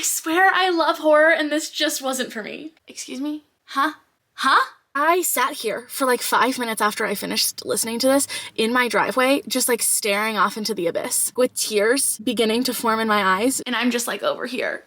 swear I love horror and this just wasn't for me. Excuse me? Huh? I sat here for like 5 minutes after I finished listening to this in my driveway, just like staring off into the abyss with tears beginning to form in my eyes. And I'm just like over here.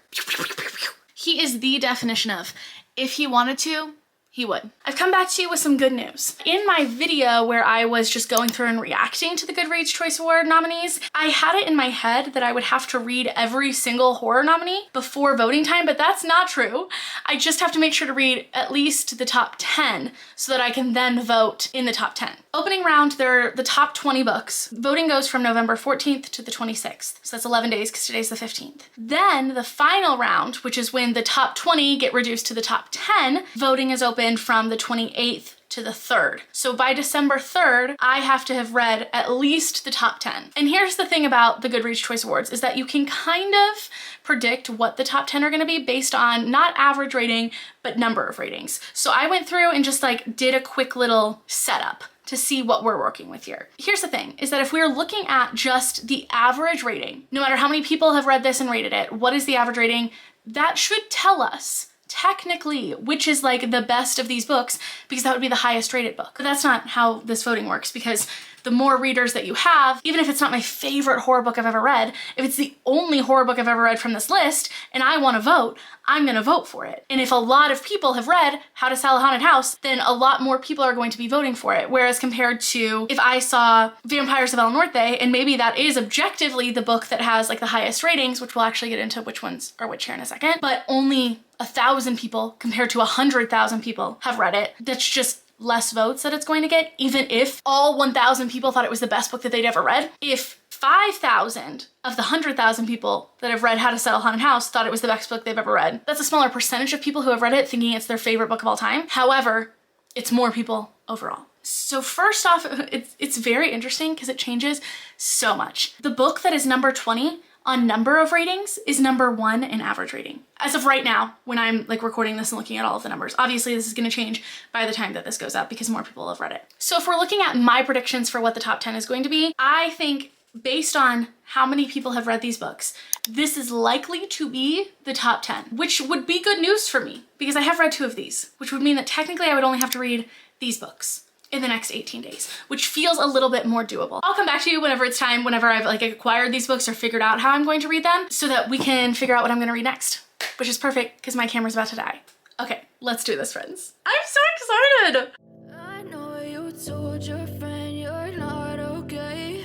He is the definition of, if he wanted to, he would. I've come back to you with some good news. In my video where I was just going through and reacting to the Goodreads Choice Award nominees, I had it in my head that I would have to read every single horror nominee before voting time, but that's not true. I just have to make sure to read at least the top 10 so that I can then vote in the top 10. Opening round, they're the top 20 books. Voting goes from November 14th to the 26th. So that's 11 days because today's the 15th. Then the final round, which is when the top 20 get reduced to the top 10, voting is open from the 28th to the 3rd. So by December 3rd, I have to have read at least the top 10. And here's the thing about the Goodreads Choice Awards is that you can kind of predict what the top 10 are gonna be based on not average rating, but number of ratings. So I went through and just like did a quick little setup to see what we're working with here. Here's the thing, is that if we're looking at just the average rating, no matter how many people have read this and rated it, what is the average rating? That should tell us technically which is like the best of these books, because that would be the highest rated book. But that's not how this voting works, because the more readers that you have, even if it's not my favorite horror book I've ever read, if it's the only horror book I've ever read from this list and I want to vote, I'm gonna vote for it. And if a lot of people have read How to Sell a Haunted House, then a lot more people are going to be voting for it. Whereas compared to if I saw Vampires of El Norte, and maybe that is objectively the book that has like the highest ratings, which we'll actually get into which ones are which here in a second, but only 1,000 people compared to 100,000 people have read it. That's just less votes that it's going to get, even if all 1,000 people thought it was the best book that they'd ever read. If 5,000 of the 100,000 people that have read How to Sell a Haunted House thought it was the best book they've ever read, that's a smaller percentage of people who have read it thinking it's their favorite book of all time. However, it's more people overall. So first off, it's very interesting because it changes so much. The book that is number 20 on number of ratings is number 1 in average rating. As of right now, when I'm like recording this and looking at all of the numbers, obviously this is gonna change by the time that this goes up because more people have read it. So if we're looking at my predictions for what the top 10 is going to be, I think based on how many people have read these books, this is likely to be the top 10, which would be good news for me because I have read 2 of these, which would mean that technically I would only have to read these books in the next 18 days, which feels a little bit more doable. I'll come back to you whenever it's time, whenever I've like acquired these books or figured out how I'm going to read them so that we can figure out what I'm gonna read next, which is perfect because my camera's about to die. Okay, let's do this, friends. I'm so excited. I know you told your friend you're not okay,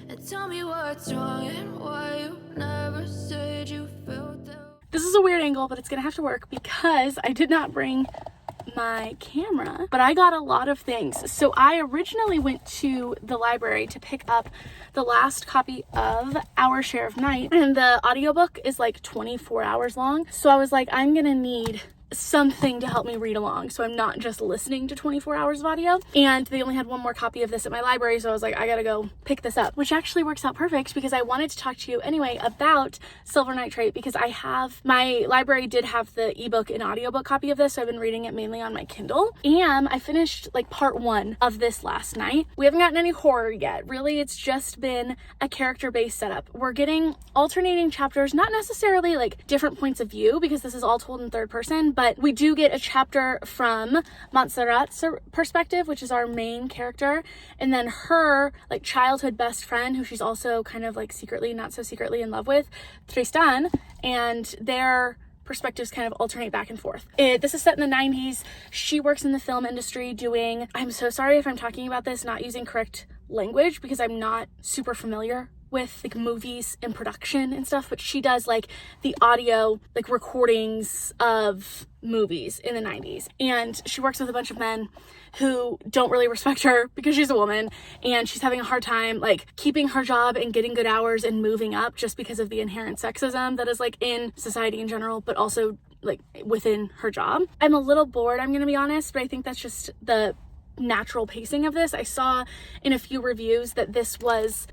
and tell me what's wrong and why you never said you felt that. This is a weird angle, but it's gonna have to work because I did not bring my camera, but I got a lot of things. So I originally went to the library to pick up the last copy of Our Share of Night, and the audiobook is like 24 hours long. So I was like, I'm gonna need something to help me read along so I'm not just listening to 24 hours of audio. And they only had one more copy of this at my library, so I was like, I gotta go pick this up, which actually works out perfect because I wanted to talk to you anyway about Silver Nitrate, because my library did have the ebook and audiobook copy of this, so I've been reading it mainly on my Kindle, and I finished like part 1 of this last night. We haven't gotten any horror yet. Really, it's just been a character-based setup. We're getting alternating chapters, not necessarily like different points of view because this is all told in 3rd person, but we do get a chapter from Montserrat's perspective, which is our main character, and then her like childhood best friend, who she's also kind of like secretly, not so secretly in love with, Tristan, and their perspectives kind of alternate back and forth. This is set in the 90s. She works in the film industry doing, I'm so sorry if I'm talking about this not using correct language because I'm not super familiar with like movies and production and stuff, but she does like the audio like recordings of movies in the 90s, and she works with a bunch of men who don't really respect her because she's a woman, and she's having a hard time like keeping her job and getting good hours and moving up just because of the inherent sexism that is like in society in general, but also like within her job. I'm a little bored, I'm gonna be honest, but I think that's just the natural pacing of this. I saw in a few reviews that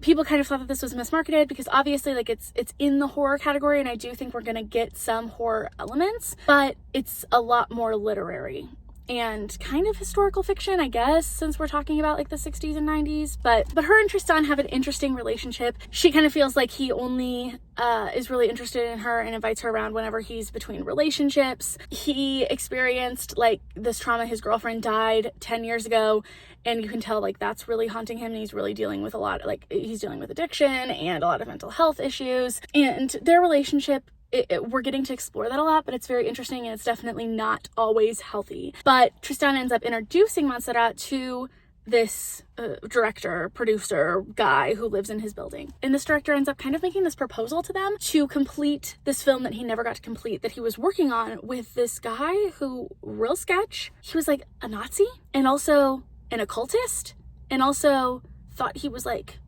people kind of thought that this was mismarketed because obviously like it's in the horror category, and I do think we're gonna get some horror elements, but it's a lot more literary. and kind of historical fiction, I guess, since we're talking about like the 60s and 90s. But her and Tristan have an interesting relationship. She kind of feels like he only is really interested in her and invites her around whenever he's between relationships. He experienced like this trauma. His girlfriend died 10 years ago, and you can tell like that's really haunting him, and he's really dealing with a lot, like he's dealing with addiction and a lot of mental health issues. And their relationship, we're getting to explore that a lot, but it's very interesting, and it's definitely not always healthy. But Tristan ends up introducing Montserrat to this director, producer guy who lives in his building. And this director ends up kind of making this proposal to them to complete this film that he never got to complete, that he was working on with this guy who, real sketch, he was like a Nazi and also an occultist, and also thought he was like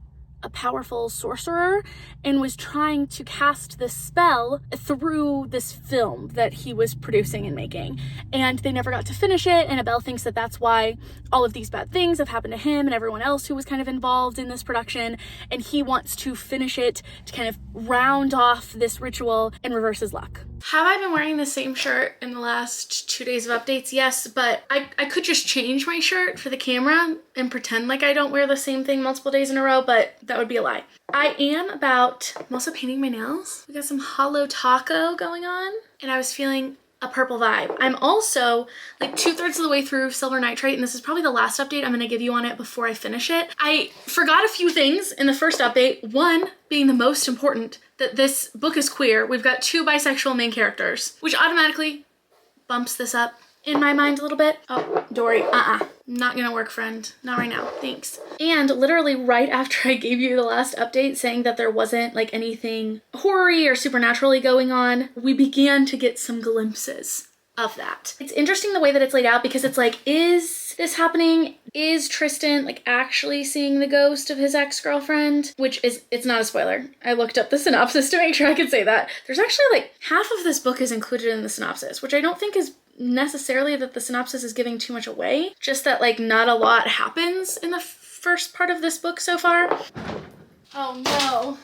a powerful sorcerer, and was trying to cast this spell through this film that he was producing and making. And they never got to finish it, and Abel thinks that that's why all of these bad things have happened to him and everyone else who was kind of involved in this production, and he wants to finish it to kind of round off this ritual and reverse his luck. Have I been wearing the same shirt in the last 2 days of updates? Yes, but I could just change my shirt for the camera and pretend like I don't wear the same thing multiple days in a row, but that would be a lie. I'm also painting my nails. We got some hollow taco going on, and I was feeling a purple vibe. I'm also like 2/3 of the way through Silver Nitrate, and this is probably the last update I'm gonna give you on it before I finish it. I forgot a few things in the first update, one being the most important, that this book is queer. We've got 2 bisexual main characters, which automatically bumps this up in my mind a little bit. Oh, Dory, not gonna work, friend. Not right now, thanks. And literally right after I gave you the last update saying that there wasn't like anything horror-y or supernaturally going on, we began to get some glimpses of that. It's interesting the way that it's laid out, because it's like, is this happening? Is Tristan like actually seeing the ghost of his ex-girlfriend? Which is, it's not a spoiler. I looked up the synopsis to make sure I could say that. There's actually like half of this book is included in the synopsis, which I don't think is necessarily that the synopsis is giving too much away, just that like not a lot happens in the first part of this book so far. Oh no.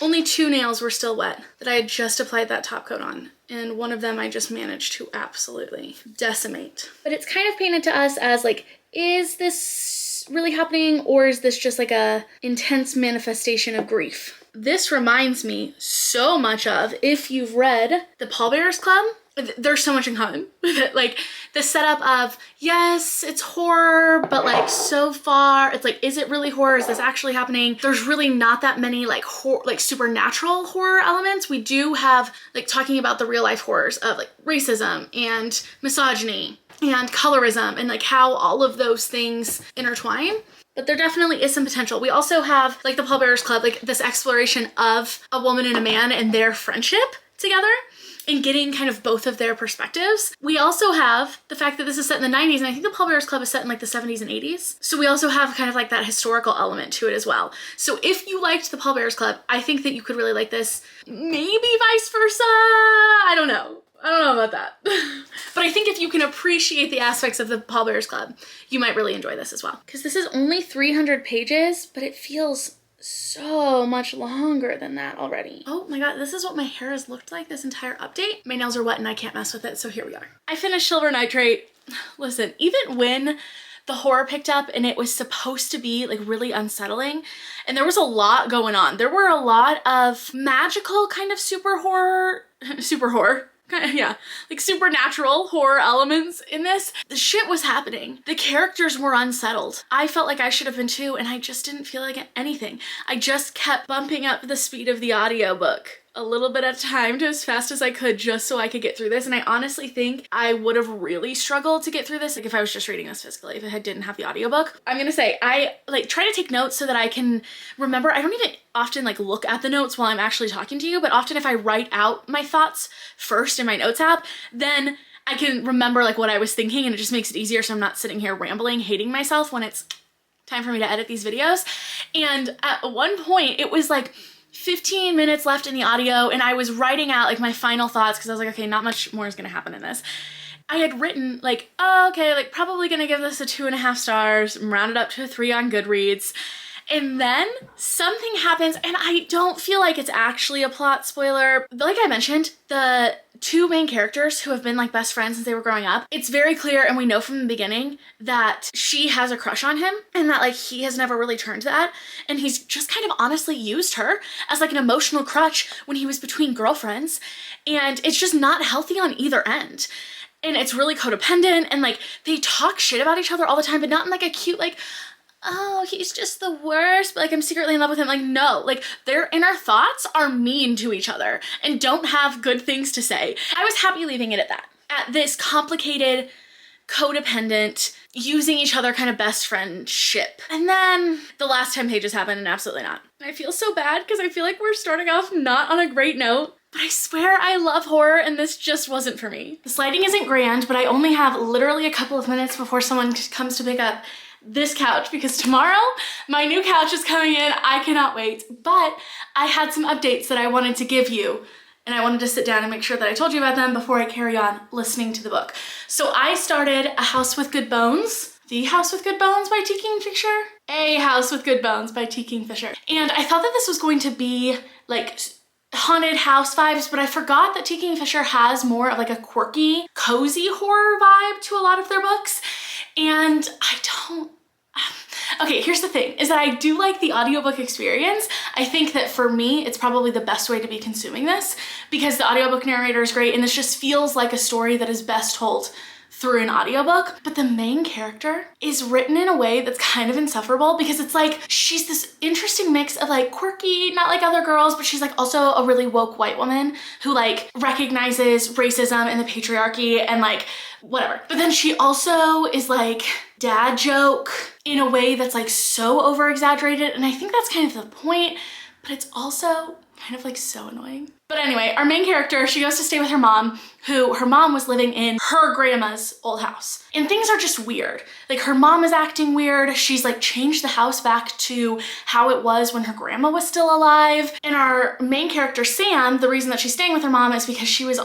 Only 2 nails were still wet that I had just applied that top coat on, and one of them I just managed to absolutely decimate. But it's kind of painted to us as like, is this really happening, or is this just like a intense manifestation of grief? This reminds me so much of, if you've read The Pallbearers Club, there's so much in common with it. Like the setup of, yes, it's horror, but like so far it's like, is it really horror? Is this actually happening? There's really not that many like supernatural horror elements. We do have like talking about the real life horrors of like racism and misogyny and colorism, and like how all of those things intertwine. But there definitely is some potential. We also have like the Pallbearers Club, like this exploration of a woman and a man and their friendship together, and getting kind of both of their perspectives. We also have the fact that this is set in the 90s, and I think the Pallbearers Club is set in like the 70s and 80s. So we also have kind of like that historical element to it as well. So if you liked the Pallbearers Club, I think that you could really like this. Maybe vice versa. I don't know about that. But I think if you can appreciate the aspects of the Pallbearers Club, you might really enjoy this as well. Because this is only 300 pages, but it feels so much longer than that already. Oh my god, this is what my hair has looked like this entire update. My nails are wet and I can't mess with it, so here we are. I finished Silver Nitrate. Listen, even when the horror picked up and it was supposed to be like really unsettling, and there was a lot going on. There were a lot of magical kind of super horror, yeah, like supernatural horror elements in this. The shit was happening. The characters were unsettled. I felt like I should have been too, and I just didn't feel like anything. I just kept bumping up the speed of the audiobook a little bit at a time to as fast as I could, just so I could get through this. And I honestly think I would have really struggled to get through this like if I was just reading this physically, if I didn't have the audiobook. I'm gonna say I like try to take notes so that I can remember. I don't even often like look at the notes while I'm actually talking to you, but often if I write out my thoughts first in my notes app, then I can remember like what I was thinking, and it just makes it easier so I'm not sitting here rambling, hating myself when it's time for me to edit these videos. And at one point it was like 15 minutes left in the audio, and I was writing out like my final thoughts because I was like, okay, not much more is gonna happen in this. I had written like, oh, okay, like probably gonna give this a 2.5 stars, round it up to a 3 on Goodreads. And then something happens, and I don't feel like it's actually a plot spoiler. Like I mentioned, the two main characters who have been like best friends since they were growing up, it's very clear, and we know from the beginning that she has a crush on him and that like he has never really turned to that. And he's just kind of honestly used her as like an emotional crutch when he was between girlfriends. And it's just not healthy on either end. And it's really codependent, and like they talk shit about each other all the time, but not in like a cute like, oh, he's just the worst, but like I'm secretly in love with him. Like, no, like their inner thoughts are mean to each other and don't have good things to say. I was happy leaving it at that. At this complicated, codependent, using each other kind of best friendship. And then the last 10 pages happen, and absolutely not. I feel so bad because I feel like we're starting off not on a great note. But I swear I love horror, and this just wasn't for me. The lighting isn't grand, but I only have literally a couple of minutes before someone comes to pick up this couch, because tomorrow my new couch is coming in. I cannot wait. But I had some updates that I wanted to give you, and I wanted to sit down and make sure that I told you about them before I carry on listening to the book. So I started A House with Good Bones. The House with Good Bones by T. Kingfisher? A House with Good Bones by T. Kingfisher. And I thought that this was going to be like haunted house vibes, but I forgot that T. Kingfisher has more of like a quirky, cozy horror vibe to a lot of their books. And I don't, okay, here's the thing, is that I do like the audiobook experience. I think that for me, it's probably the best way to be consuming this, because the audiobook narrator is great, and this just feels like a story that is best told through an audiobook. But the main character is written in a way that's kind of insufferable, because it's like she's this interesting mix of like quirky, not like other girls, but she's like also a really woke white woman who like recognizes racism and the patriarchy and like whatever. But then she also is like dad joke in a way that's like so over exaggerated, and I think that's kind of the point, but it's also kind of like so annoying. But anyway, our main character, she goes to stay with her mom, who her mom was living in her grandma's old house. And things are just weird. Like her mom is acting weird. She's like changed the house back to how it was when her grandma was still alive. And our main character, Sam, the reason that she's staying with her mom is because she was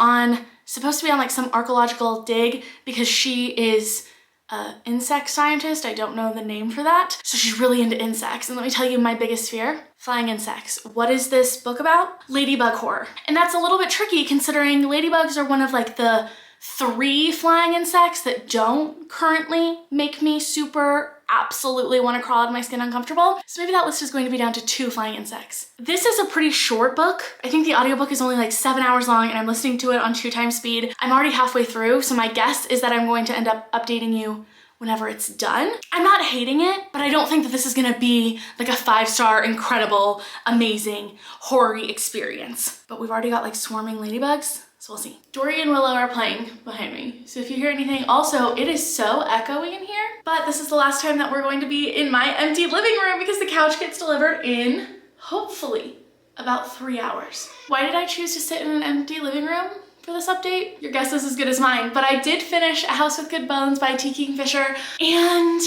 supposed to be on like some archaeological dig, because she is an insect scientist. I don't know the name for that. So she's really into insects. And let me tell you my biggest fear, flying insects. What is this book about? Ladybug horror. And that's a little bit tricky considering ladybugs are one of like the 3 flying insects that don't currently make me super absolutely want to crawl out of my skin uncomfortable. So maybe that list is going to be down to 2 flying insects. This is a pretty short book. I think the audiobook is only like 7 hours long, and I'm listening to it on 2 times speed. I'm already halfway through, so my guess is that I'm going to end up updating you whenever it's done. I'm not hating it, but I don't think that this is gonna be like a 5-star, incredible, amazing, horror-y experience. But we've already got like swarming ladybugs, so we'll see. Dory and Willow are playing behind me, so if you hear anything, also, it is so echoey in here, but this is the last time that we're going to be in my empty living room because the couch gets delivered in, hopefully, about 3 hours. Why did I choose to sit in an empty living room for this update? Your guess is as good as mine, but I did finish A House with Good Bones by T. Kingfisher, and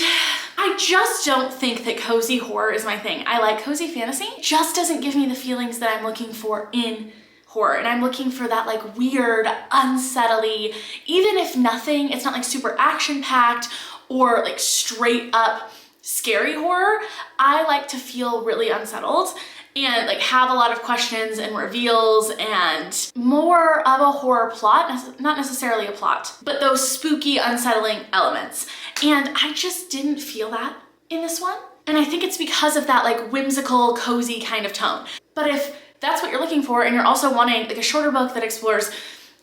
I just don't think that cozy horror is my thing. I like cozy fantasy, it just doesn't give me the feelings that I'm looking for in horror, and I'm looking for that like weird, unsettling, even if nothing, it's not like super action-packed or like straight up scary horror. I like to feel really unsettled and like have a lot of questions and reveals and more of a horror plot, not necessarily a plot, but those spooky, unsettling elements. And I just didn't feel that in this one. And I think it's because of that like whimsical, cozy kind of tone. But if that's what you're looking for, and you're also wanting like a shorter book that explores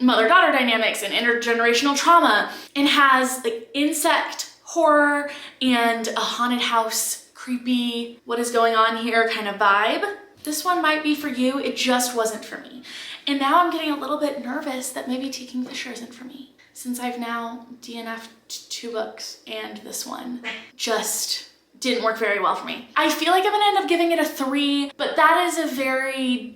mother-daughter dynamics and intergenerational trauma and has like insect horror and a haunted house, creepy, what is going on here kind of vibe, this one might be for you. It just wasn't for me. And now I'm getting a little bit nervous that maybe T. Kingfisher isn't for me, since I've now DNF'd 2 books and this one just didn't work very well for me. I feel like I'm gonna end up giving it a 3, but that is a very,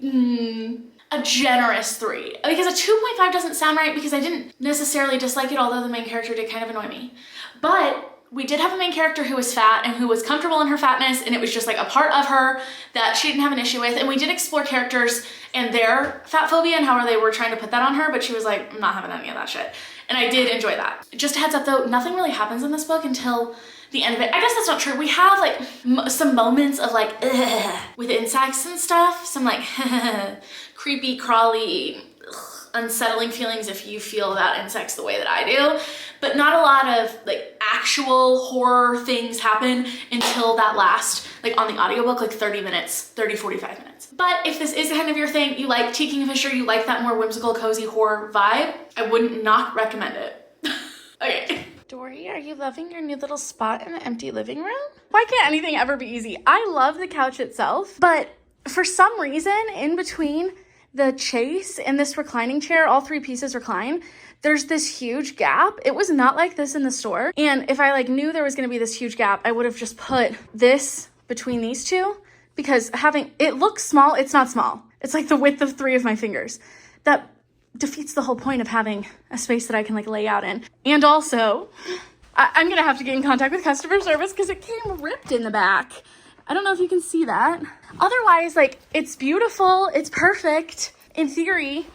a generous 3. Because a 2.5 doesn't sound right, because I didn't necessarily dislike it, although the main character did kind of annoy me. But We did have a main character who was fat and who was comfortable in her fatness, and it was just like a part of her that she didn't have an issue with. And we did explore characters and their fat phobia and how they were trying to put that on her, but she was like, I'm not having any of that shit. And I did enjoy that. Just a heads up though, nothing really happens in this book until the end of it. I guess that's not true. We have like some moments of like, with insects and stuff. Some like creepy, crawly, unsettling feelings if you feel about insects the way that I do. But not a lot of like actual horror things happen until that last, like on the audiobook, like 30 minutes, 30, 45 minutes. But if this is kind of your thing, you like Tea Kingfisher, you like that more whimsical, cozy horror vibe, I would not recommend it. Okay. Dory, are you loving your new little spot in the empty living room? Why can't anything ever be easy? I love the couch itself, but for some reason, in between the chase and this reclining chair, all three pieces recline, there's this huge gap. It was not like this in the store. And if I like knew there was gonna be this huge gap, I would have just put this between these two, because it looks small, it's not small. It's like the width of 3 of my fingers. That defeats the whole point of having a space that I can like lay out in. And also, I'm gonna have to get in contact with customer service because it came ripped in the back. I don't know if you can see that. Otherwise, like, it's beautiful, it's perfect in theory,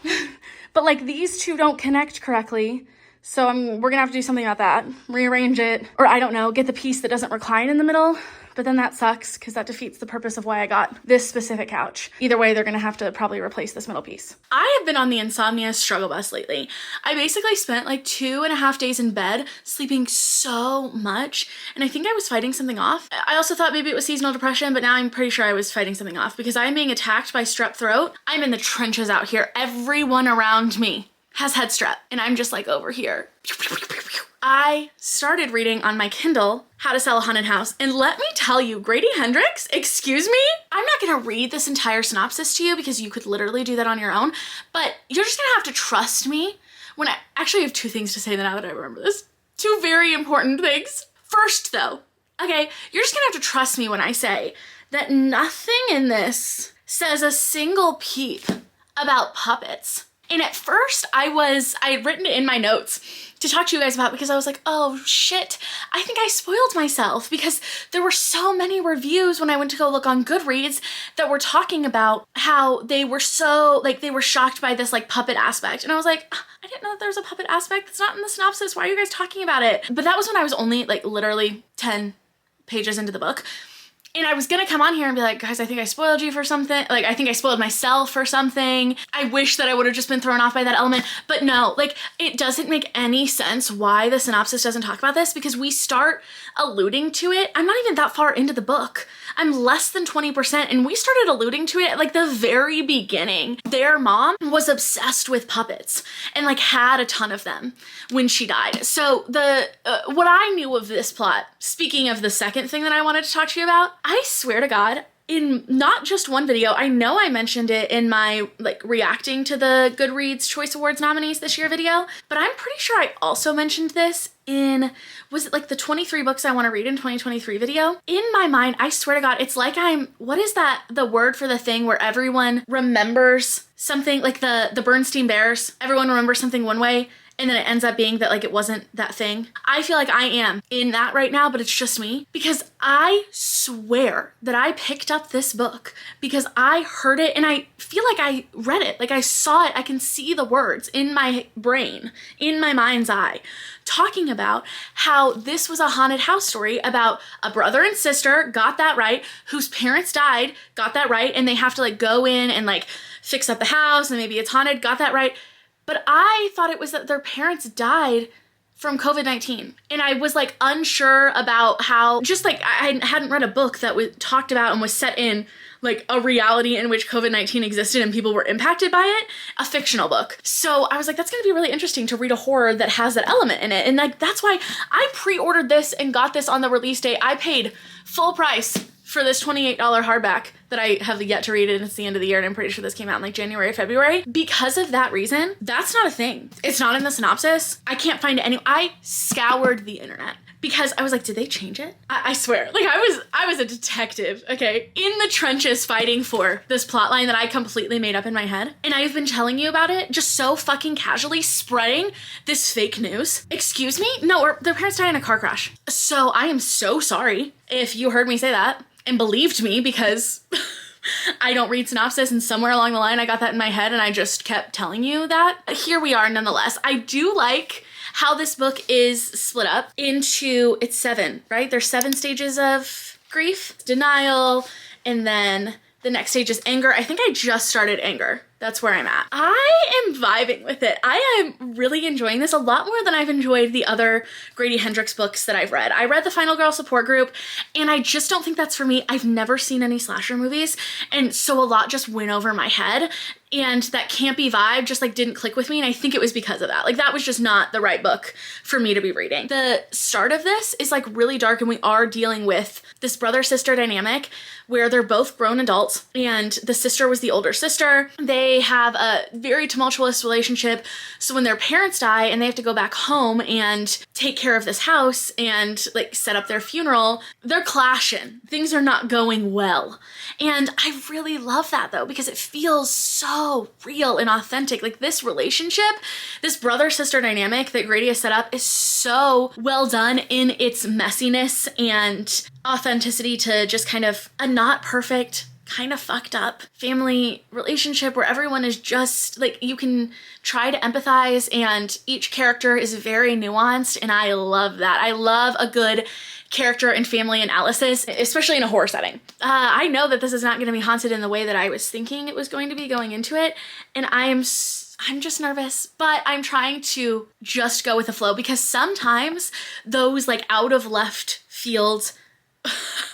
but like these two don't connect correctly. So we're gonna have to do something about that. Rearrange it, or I don't know, get the piece that doesn't recline in the middle. But then that sucks because that defeats the purpose of why I got this specific couch. Either way, they're gonna have to probably replace this middle piece. I have been on the insomnia struggle bus lately. I basically spent like 2.5 days in bed, sleeping so much, and I think I was fighting something off. I also thought maybe it was seasonal depression, but now I'm pretty sure I was fighting something off because I'm being attacked by strep throat. I'm in the trenches out here. Everyone around me has head strep, and I'm just like over here. I started reading on my Kindle How to Sell a Haunted House, and let me tell you, Grady Hendrix, excuse me? I'm not gonna read this entire synopsis to you because you could literally do that on your own, but you're just gonna have to trust me when I actually have 2 things to say now that I remember this. 2 very important things. First though, okay, you're just gonna have to trust me when I say that nothing in this says a single peep about puppets. And at first I had written it in my notes to talk to you guys about because I was like, oh shit, I think I spoiled myself because there were so many reviews when I went to go look on Goodreads that were talking about how they were so, like, they were shocked by this like puppet aspect. And I was like, I didn't know that there was a puppet aspect. It's not in the synopsis. Why are you guys talking about it? But that was when I was only like literally 10 pages into the book. And I was gonna come on here and be like, guys, I think I spoiled you for something. Like, I think I spoiled myself for something. I wish that I would have just been thrown off by that element. But no, like, it doesn't make any sense why the synopsis doesn't talk about this because we start alluding to it. I'm not even that far into the book. I'm less than 20%, and we started alluding to it at like the very beginning. Their mom was obsessed with puppets and like had a ton of them when she died. So what I knew of this plot, speaking of the second thing that I wanted to talk to you about, I swear to God, in not just one video, I know I mentioned it in my like reacting to the Goodreads Choice Awards nominees this year video, but I'm pretty sure I also mentioned this in, was it like the 23 books I want to read in 2023 video? In my mind, I swear to God, it's like what is that, the word for the thing where everyone remembers something, like the Bernstein Bears, everyone remembers something one way, and then it ends up being that like it wasn't that thing. I feel like I am in that right now, but it's just me because I swear that I picked up this book because I heard it and I feel like I read it, like I saw it, I can see the words in my brain, in my mind's eye, talking about how this was a haunted house story about a brother and sister, got that right, whose parents died, got that right, and they have to like go in and like fix up the house and maybe it's haunted, got that right. But I thought it was that their parents died from COVID-19. And I was like unsure about how, just like I hadn't read a book that was talked about and was set in like a reality in which COVID-19 existed and people were impacted by it, a fictional book. So I was like, that's gonna be really interesting to read a horror that has that element in it. And like, that's why I pre-ordered this and got this on the release date. I paid full price for this $28 hardback that I have yet to read, and it's the end of the year, and I'm pretty sure this came out in like January or February. Because of that reason, that's not a thing. It's not in the synopsis. I can't find it I scoured the internet because I was like, did they change it? I swear, like I was a detective, okay, in the trenches fighting for this plot line that I completely made up in my head. And I've been telling you about it just so fucking casually, spreading this fake news. Excuse me? No, their parents died in a car crash. So I am so sorry if you heard me say that and believed me, because I don't read synopsis, and somewhere along the line I got that in my head and I just kept telling you that. Here we are nonetheless. I do like how this book is split up into, it's 7, right? There's 7 stages of grief, denial, and then the next stage is anger. I think I just started anger. That's where I'm at. I am vibing with it. I am really enjoying this a lot more than I've enjoyed the other Grady Hendrix books that I've read. I read The Final Girl Support Group, and I just don't think that's for me. I've never seen any slasher movies, and so a lot just went over my head, and that campy vibe just like didn't click with me, and I think it was because of that. Like, that was just not the right book for me to be reading. The start of this is like really dark, and we are dealing with this brother-sister dynamic where they're both grown adults, and the sister was the older sister. They have a very tumultuous relationship, so when their parents die and they have to go back home and take care of this house and like set up their funeral, they're clashing. Things are not going well. And I really love that though, because it feels so real and authentic. Like, this relationship, this brother-sister dynamic that Grady has set up is so well done in its messiness and authenticity to just kind of a not perfect, kind of fucked up family relationship where everyone is just like, you can try to empathize and each character is very nuanced, and I love that. I love a good character and family analysis, especially in a horror setting. I know that this is not going to be haunted in the way that I was thinking it was going to be going into it, and I'm just nervous, but I'm trying to just go with the flow, because sometimes those like out of left field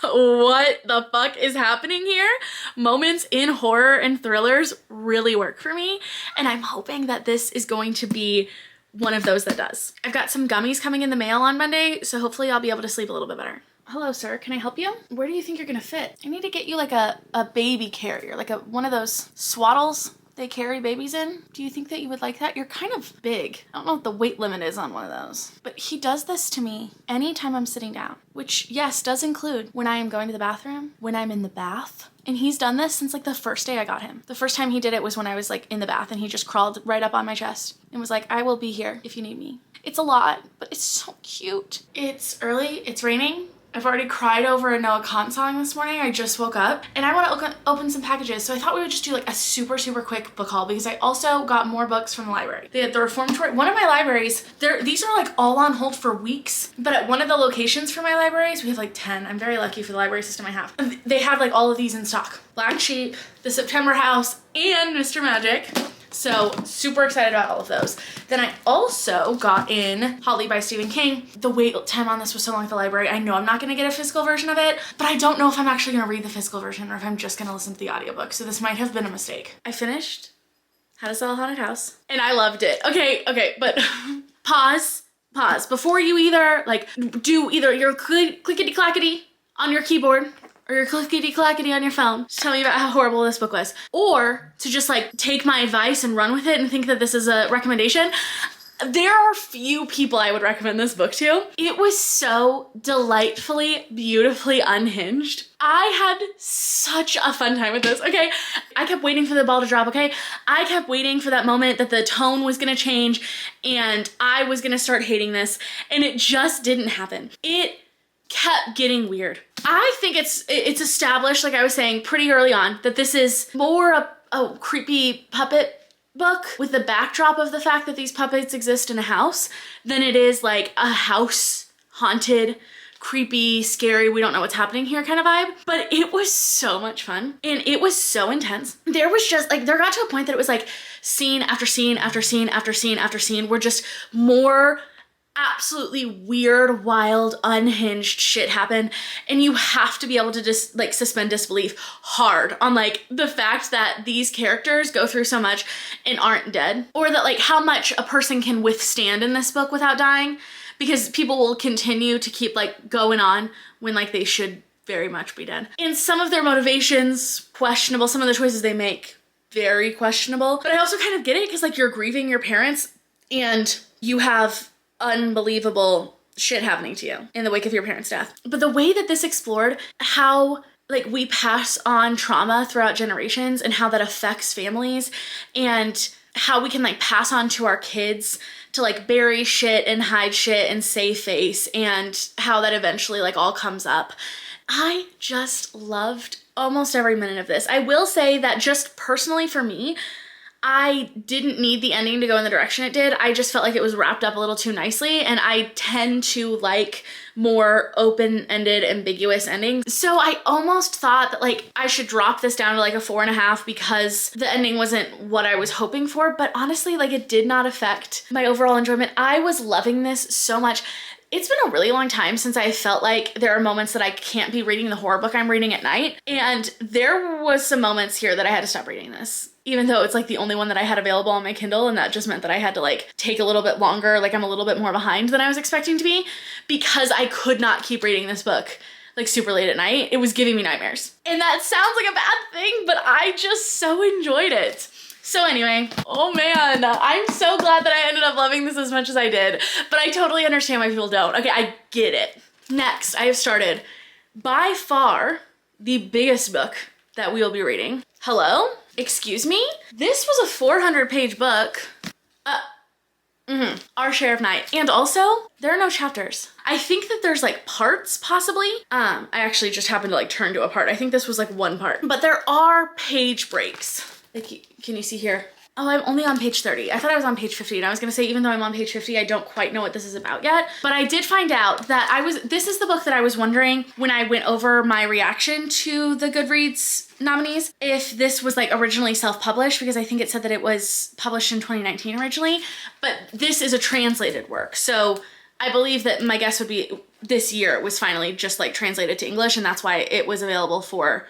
what the fuck is happening here moments in horror and thrillers really work for me, and I'm hoping that this is going to be one of those that does. I've got some gummies coming in the mail on Monday, so hopefully I'll be able to sleep a little bit better. Hello, sir. Can I help you? Where do you think you're gonna fit? I need to get you like a baby carrier, like one of those swaddles they carry babies in. Do you think that you would like that? You're kind of big. I don't know what the weight limit is on one of those. But he does this to me anytime I'm sitting down, which, yes, does include when I am going to the bathroom, when I'm in the bath. And he's done this since like the first day I got him. The first time he did it was when I was like in the bath, and he just crawled right up on my chest and was like, I will be here if you need me. It's a lot, but it's so cute. It's early, it's raining. I've already cried over a Noah Khan song this morning. I just woke up and I want to open some packages. So I thought we would just do like a super quick book haul, because I also got more books from the library. They had the Reformatory. One of my libraries, these are like all on hold for weeks, but at one of the locations for my libraries, we have like 10. I'm very lucky for the library system I have. They have like all of these in stock. Black Sheep, The September House, and Mr. Magic. So super excited about all of those. Then I also got in Holly by Stephen King. The wait time on this was so long at the library. I know I'm not gonna get a physical version of it, but I don't know if I'm actually gonna read the physical version or if I'm just gonna listen to the audiobook. So this might have been a mistake. I finished How to Sell a Haunted House and I loved it. Okay, but pause. Before you either like do either your clickety clackety on your keyboard or your clickety-clackety on your phone to tell me about how horrible this book was, or to just like take my advice and run with it and think that this is a recommendation. There are few people I would recommend this book to. It was so delightfully, beautifully unhinged. I had such a fun time with this, okay? I kept waiting for the ball to drop, okay? I kept waiting for that moment that the tone was gonna change and I was gonna start hating this, and it just didn't happen. It kept getting weird. I think it's established, like I was saying, pretty early on, that this is more a creepy puppet book with the backdrop of the fact that these puppets exist in a house than it is like a house haunted, creepy, scary, we don't know what's happening here kind of vibe. But it was so much fun and it was so intense. There was just like, there got to a point that it was like scene after scene after scene after scene after scene where just more absolutely weird, wild, unhinged shit happen, and you have to be able to just like suspend disbelief hard on like the fact that these characters go through so much and aren't dead, or that like how much a person can withstand in this book without dying, because people will continue to keep like going on when like they should very much be dead. And some of their motivations questionable, some of the choices they make very questionable, but I also kind of get it, because like you're grieving your parents and you have unbelievable shit happening to you in the wake of your parents' death. But the way that this explored how like we pass on trauma throughout generations and how that affects families and how we can like pass on to our kids to like bury shit and hide shit and save face and how that eventually like all comes up. I just loved almost every minute of this. I will say that just personally for me, I didn't need the ending to go in the direction it did. I just felt like it was wrapped up a little too nicely, and I tend to like more open-ended, ambiguous endings. So I almost thought that like I should drop this down to like a 4.5 because the ending wasn't what I was hoping for, but honestly, like it did not affect my overall enjoyment. I was loving this so much. It's been a really long time since I felt like there are moments that I can't be reading the horror book I'm reading at night, and there was some moments here that I had to stop reading this. Even though it's like the only one that I had available on my Kindle, and that just meant that I had to like take a little bit longer, like I'm a little bit more behind than I was expecting to be, because I could not keep reading this book like super late at night. It was giving me nightmares. And that sounds like a bad thing, but I just so enjoyed it. So anyway, oh man, I'm so glad that I ended up loving this as much as I did, but I totally understand why people don't. Okay, I get it. Next, I have started by far the biggest book that we will be reading. Hello? Excuse me? This was a 400-page book. Our Share of Night. And also, there are no chapters. I think that there's like parts, possibly. I actually just happened to like turn to a part. I think this was like one part. But there are page breaks. Like, can you see here? Oh, I'm only on page 30. I thought I was on page 50, and I was gonna say, even though I'm on page 50, I don't quite know what this is about yet. But I did find out that this is the book that I was wondering when I went over my reaction to the Goodreads nominees, if this was like originally self-published, because I think it said that it was published in 2019 originally, but this is a translated work. So I believe that my guess would be this year it was finally just like translated to English, and that's why it was available for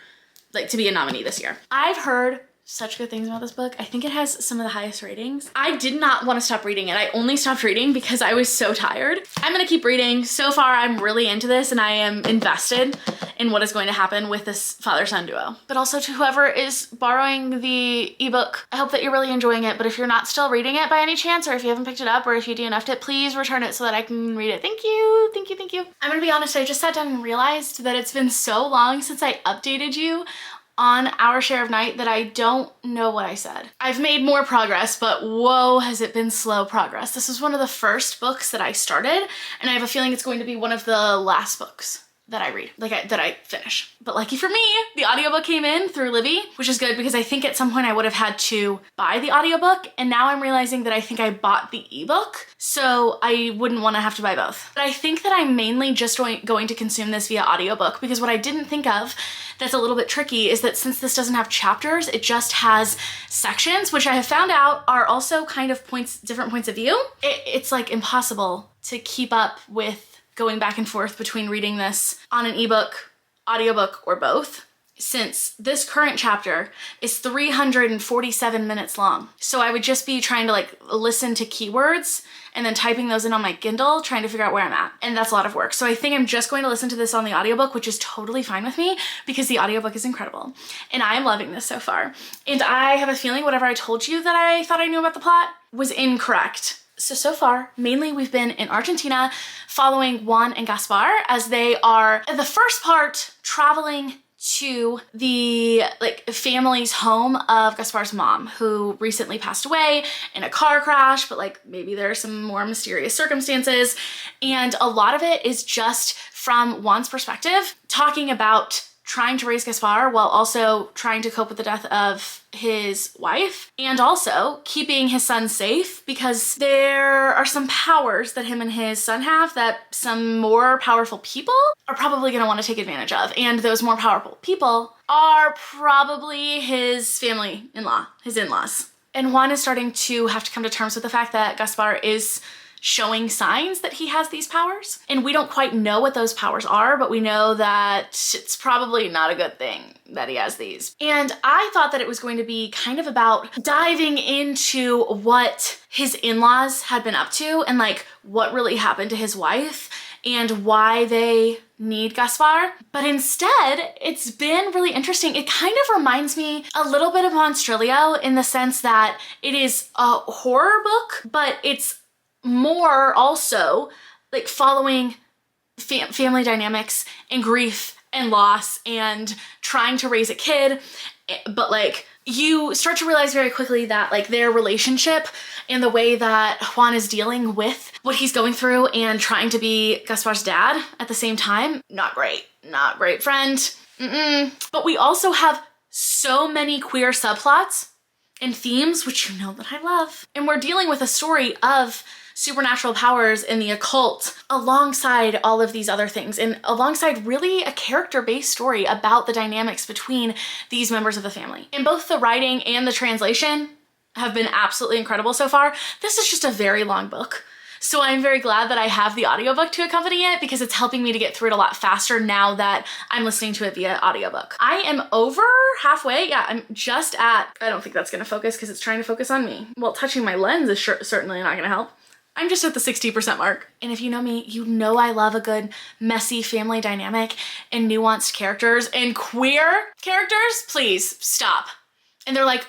like to be a nominee this year. I've heard such good things about this book. I think it has some of the highest ratings. I did not want to stop reading it. I only stopped reading because I was so tired. I'm gonna keep reading. So far, I'm really into this and I am invested in what is going to happen with this father-son duo. But also to whoever is borrowing the ebook, I hope that you're really enjoying it. But if you're not still reading it by any chance, or if you haven't picked it up, or if you DNF'd it, please return it so that I can read it. Thank you, thank you, thank you. I'm gonna be honest, I just sat down and realized that it's been so long since I updated you on Our Share of Night that I don't know what I said. I've made more progress, but whoa, has it been slow progress. This was one of the first books that I started, and I have a feeling it's going to be one of the last books that I read, that I finish. But lucky for me, the audiobook came in through Libby, which is good because I think at some point I would have had to buy the audiobook, and now I'm realizing that I think I bought the ebook, so I wouldn't want to have to buy both. But I think that I'm mainly just going to consume this via audiobook, because what I didn't think of that's a little bit tricky is that since this doesn't have chapters, it just has sections, which I have found out are also kind of different points of view. It's like impossible to keep up with going back and forth between reading this on an ebook, audiobook, or both, since this current chapter is 347 minutes long. So I would just be trying to like listen to keywords and then typing those in on my Kindle, trying to figure out where I'm at. And that's a lot of work. So I think I'm just going to listen to this on the audiobook, which is totally fine with me because the audiobook is incredible. And I am loving this so far. And I have a feeling whatever I told you that I thought I knew about the plot was incorrect. So far, mainly we've been in Argentina following Juan and Gaspar as they are, in the first part, traveling to the family's home of Gaspar's mom, who recently passed away in a car crash, but maybe there are some more mysterious circumstances. And a lot of it is just from Juan's perspective, talking about trying to raise Gaspar while also trying to cope with the death of his wife, and also keeping his son safe, because there are some powers that him and his son have that some more powerful people are probably going to want to take advantage of, and those more powerful people are probably his family-in-law, his in-laws. And Juan is starting to have to come to terms with the fact that Gaspar is showing signs that he has these powers. And we don't quite know what those powers are, but we know that it's probably not a good thing that he has these. And I thought that it was going to be kind of about diving into what his in-laws had been up to and what really happened to his wife and why they need Gaspar. But instead, it's been really interesting. It kind of reminds me a little bit of Monstrilio in the sense that it is a horror book, but it's more also like following family dynamics and grief and loss and trying to raise a kid, but like you start to realize very quickly that like their relationship and the way that Juan is dealing with what he's going through and trying to be Gaspar's dad at the same time, not great friend. But we also have so many queer subplots and themes, which you know that I love. And we're dealing with a story of supernatural powers and the occult alongside all of these other things, and alongside really a character-based story about the dynamics between these members of the family. And both the writing and the translation have been absolutely incredible so far. This is just a very long book, so I'm very glad that I have the audiobook to accompany it, because it's helping me to get through it a lot faster now that I'm listening to it via audiobook. I am over halfway. Yeah, I'm just at, I don't think that's gonna focus because it's trying to focus on me. Well, touching my lens is certainly not gonna help. I'm just at the 60% mark. And if you know me, you know I love a good messy family dynamic and nuanced characters and queer characters. Please stop. And they're like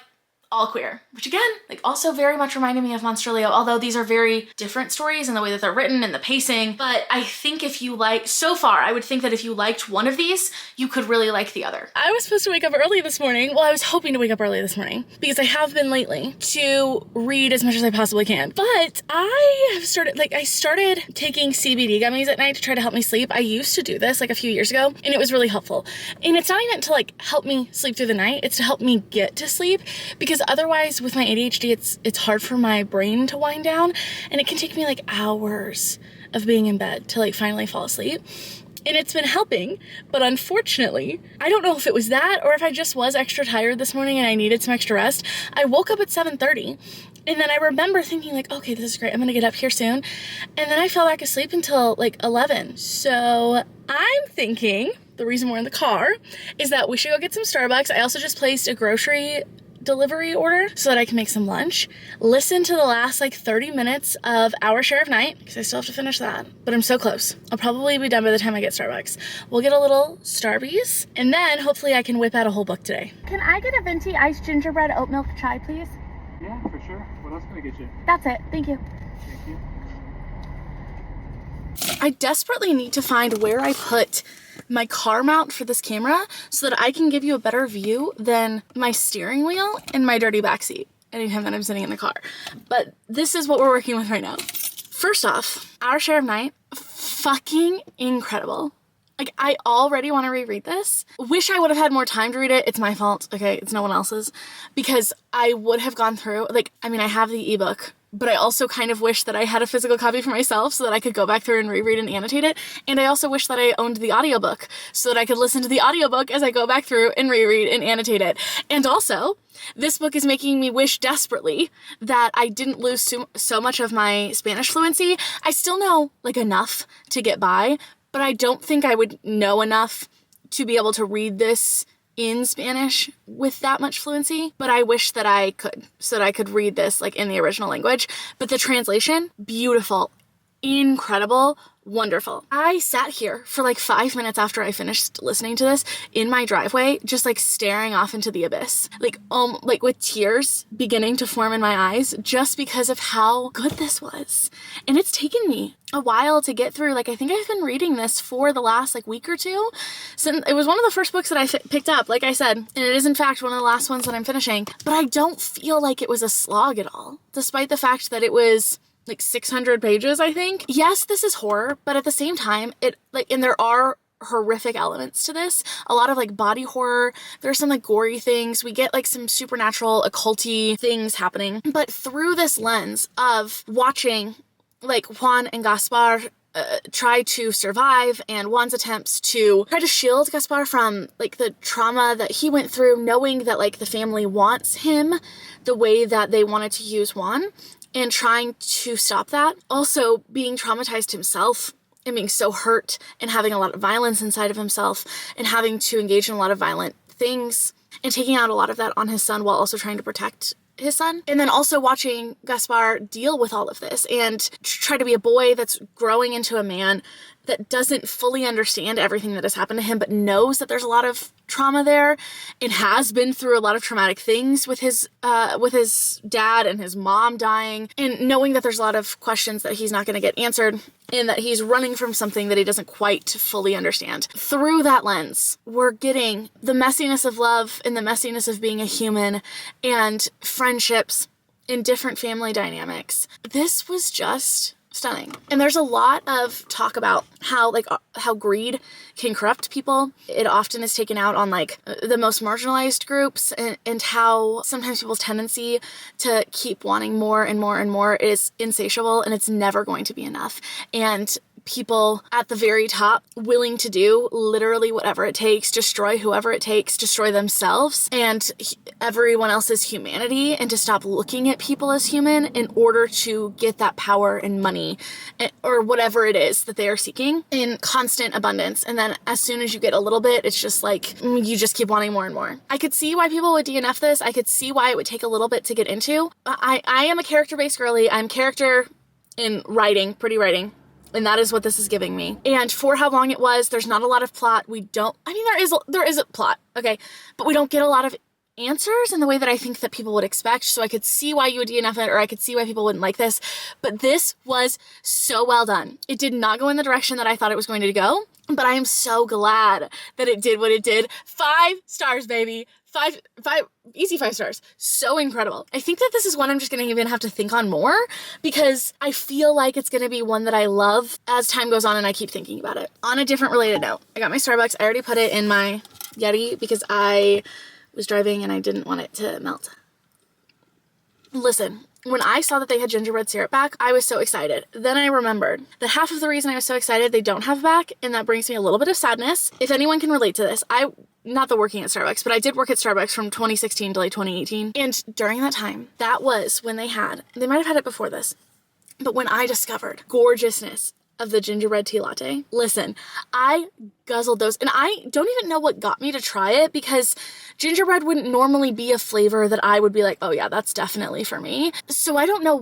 all queer, which again, like also very much reminded me of Monstrilio, although these are very different stories in the way that they're written and the pacing. But I think if you like, so far, I would think that if you liked one of these, you could really like the other. I was supposed to wake up early this morning. Well, I was hoping to wake up early this morning because I have been lately to read as much as I possibly can. But I have started taking CBD gummies at night to try to help me sleep. I used to do this like a few years ago and it was really helpful. And it's not even to like help me sleep through the night. It's to help me get to sleep, because otherwise with my ADHD, it's hard for my brain to wind down, and it can take me like hours of being in bed to like finally fall asleep. And it's been helping, but unfortunately, I don't know if it was that or if I just was extra tired this morning and I needed some extra rest. I woke up at 7:30 and then I remember thinking like, okay, this is great, I'm gonna get up here soon. And then I fell back asleep until like 11. So I'm thinking the reason we're in the car is that we should go get some Starbucks. I also just placed a grocery delivery order so that I can make some lunch, listen to the last like 30 minutes of Our Share of Night, because I still have to finish that, but I'm so close. I'll probably be done by the time I get Starbucks. We'll get a little Starbies, and then hopefully I can whip out a whole book today. Can I get a venti iced gingerbread oat milk chai, please? Yeah, for sure. What else can I get you? That's it. Thank you. Thank you. I desperately need to find where I put my car mount for this camera so that I can give you a better view than my steering wheel and my dirty backseat anytime that I'm sitting in the car. But this is what we're working with right now. First off, Our Share of Night, fucking incredible. Like, I already want to reread this. Wish I would have had more time to read it. It's my fault, okay? It's no one else's. Because I would have gone through, like, I mean, I have the ebook, but I also kind of wish that I had a physical copy for myself so that I could go back through and reread and annotate it. And I also wish that I owned the audiobook so that I could listen to the audiobook as I go back through and reread and annotate it. And also, this book is making me wish desperately that I didn't lose so much of my Spanish fluency. I still know, like, enough to get by, but I don't think I would know enough to be able to read this in Spanish with that much fluency, but I wish that I could, so that I could read this like in the original language. But the translation, beautiful, incredible, wonderful. I sat here for like 5 minutes after I finished listening to this in my driveway, just like staring off into the abyss, like with tears beginning to form in my eyes just because of how good this was. And it's taken me a while to get through. Like, I think I've been reading this for the last like week or two. Since it was one of the first books that I picked up, like I said, and it is in fact one of the last ones that I'm finishing, but I don't feel like it was a slog at all, despite the fact that it was like 600 pages, I think. Yes, this is horror, but at the same time, and there are horrific elements to this. A lot of like body horror. There's some like gory things. We get like some supernatural occulty things happening. But through this lens of watching like Juan and Gaspar try to survive, and Juan's attempts to try to shield Gaspar from like the trauma that he went through, knowing that like the family wants him the way that they wanted to use Juan, and trying to stop that. Also being traumatized himself and being so hurt and having a lot of violence inside of himself and having to engage in a lot of violent things and taking out a lot of that on his son while also trying to protect his son. And then also watching Gaspar deal with all of this and try to be a boy that's growing into a man that doesn't fully understand everything that has happened to him, but knows that there's a lot of trauma there and has been through a lot of traumatic things with his dad and his mom dying, and knowing that there's a lot of questions that he's not going to get answered and that he's running from something that he doesn't quite fully understand. Through that lens, we're getting the messiness of love and the messiness of being a human and friendships in different family dynamics. This was just stunning. And there's a lot of talk about how greed can corrupt people. It often is taken out on like the most marginalized groups, and how sometimes people's tendency to keep wanting more and more and more is insatiable, and it's never going to be enough. And people at the very top willing to do literally whatever it takes, destroy whoever it takes, destroy themselves and everyone else's humanity, and to stop looking at people as human in order to get that power and money or whatever it is that they are seeking in constant abundance. And then as soon as you get a little bit, it's just like you just keep wanting more and more. I could see why people would DNF this. I could see why it would take a little bit to get into. I am a character-based girly. I'm character in writing, pretty writing. And that is what this is giving me. And for how long it was, there's not a lot of plot. There is a plot, okay? But we don't get a lot of answers in the way that I think that people would expect. So I could see why you would DNF it, or I could see why people wouldn't like this. But this was so well done. It did not go in the direction that I thought it was going to go. But I am so glad that it did what it did. 5 stars, baby. Easy 5 stars. So incredible. I think that this is one I'm just going to even have to think on more, because I feel like it's going to be one that I love as time goes on and I keep thinking about it. On a different related note, I got my Starbucks. I already put it in my Yeti because I was driving and I didn't want it to melt. Listen, when I saw that they had gingerbread syrup back, I was so excited. Then I remembered that half of the reason I was so excited they don't have back, and that brings me a little bit of sadness. If anyone can relate to this, not the working at Starbucks, but I did work at Starbucks from 2016 to like 2018. And during that time, that was when they might have had it before this, but when I discovered gorgeousness of the gingerbread tea latte. Listen, I guzzled those, and I don't even know what got me to try it, because gingerbread wouldn't normally be a flavor that I would be like, oh yeah, that's definitely for me. So I don't know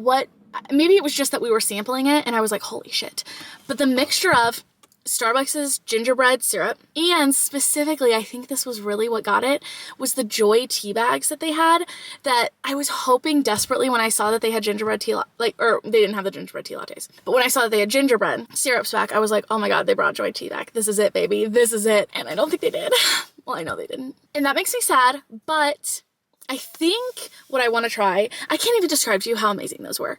maybe it was just that we were sampling it and I was like, holy shit. But the mixture of Starbucks's gingerbread syrup, and specifically, I think this was really what got it, was the Joy tea bags that they had, that I was hoping desperately when I saw that they had gingerbread tea, they didn't have the gingerbread tea lattes, but when I saw that they had gingerbread syrups back, I was like, oh my god, they brought Joy tea back. This is it, baby. This is it. And I don't think they did. Well, I know they didn't. And that makes me sad, but I think what I want to try, I can't even describe to you how amazing those were.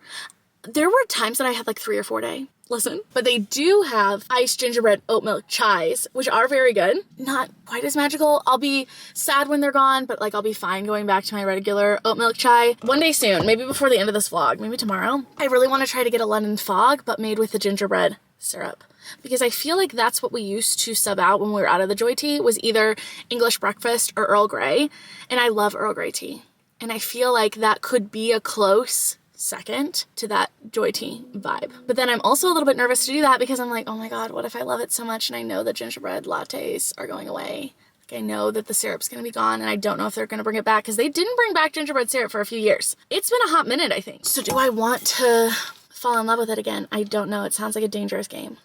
There were times that I had like 3 or 4 day. Listen, but they do have iced gingerbread oat milk chais, which are very good. Not quite as magical. I'll be sad when they're gone, but like I'll be fine going back to my regular oat milk chai. One day soon, maybe before the end of this vlog, maybe tomorrow, I really want to try to get a London fog, but made with the gingerbread syrup. Because I feel like that's what we used to sub out when we were out of the Joy tea, was either English breakfast or Earl Grey. And I love Earl Grey tea. And I feel like that could be a close second to that Joy tea vibe. But then I'm also a little bit nervous to do that, because I'm like, oh my god, what if I love it so much and I know that gingerbread lattes are going away? Like, I know that the syrup's gonna be gone, and I don't know if they're gonna bring it back, because they didn't bring back gingerbread syrup for a few years. It's been a hot minute, I think. So do I want to fall in love with it again? I don't know. It sounds like a dangerous game.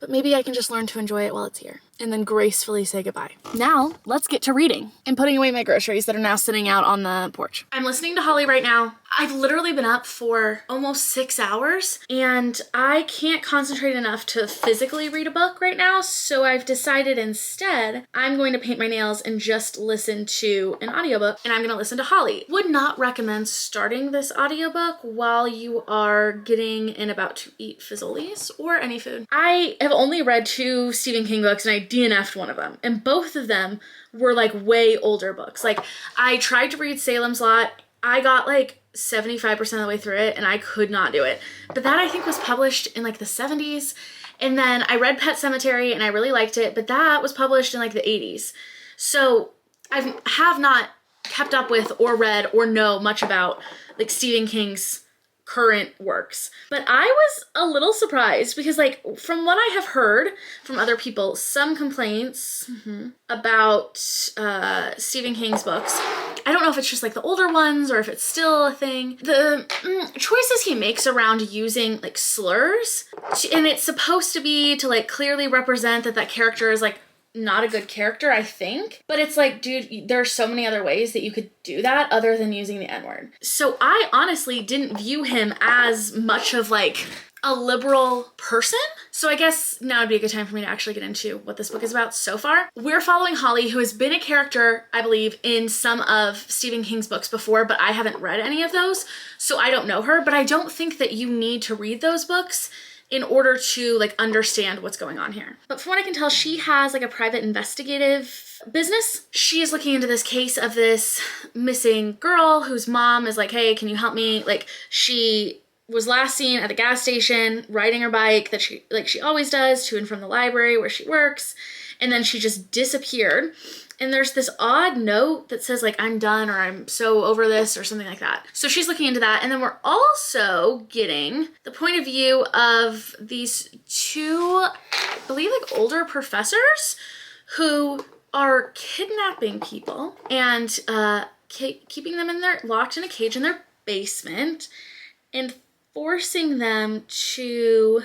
But maybe I can just learn to enjoy it while it's here, and then gracefully say goodbye. Now, let's get to reading and putting away my groceries that are now sitting out on the porch. I'm listening to Holly right now. I've literally been up for almost 6 hours, and I can't concentrate enough to physically read a book right now, so I've decided instead I'm going to paint my nails and just listen to an audiobook, and I'm gonna listen to Holly. Would not recommend starting this audiobook while you are getting and about to eat Fizzolis or any food. I have only read 2 Stephen King books, and I DNF'd one of them, and both of them were like way older books. Like, I tried to read Salem's Lot. I got like 75% of the way through it and I could not do it. But that I think was published in like the 70s. And then I read Pet Sematary and I really liked it, but that was published in like the 80s. So I have not kept up with or read or know much about like Stephen King's current works. But I was a little surprised, because like from what I have heard from other people, some complaints about Stephen King's books. I don't know if it's just like the older ones or if it's still a thing. The choices he makes around using like slurs, and it's supposed to be to like clearly represent that that character is like not a good character, I think. But it's like, dude, there are so many other ways that you could do that other than using the N-word. So I honestly didn't view him as much of like a liberal person. So I guess now would be a good time for me to actually get into what this book is about so far. We're following Holly, who has been a character, I believe, in some of Stephen King's books before, but I haven't read any of those, so I don't know her. But I don't think that you need to read those books in order to like understand what's going on here. But from what I can tell, she has like a private investigative business. She is looking into this case of this missing girl whose mom is like, hey, can you help me? Like, she was last seen at a gas station riding her bike that she always does to and from the library where she works, and then she just disappeared. And there's this odd note that says like, I'm done, or I'm so over this, or something like that. So she's looking into that. And then we're also getting the point of view of these two, I believe, like older professors who are kidnapping people and keeping them locked in a cage in their basement and forcing them to,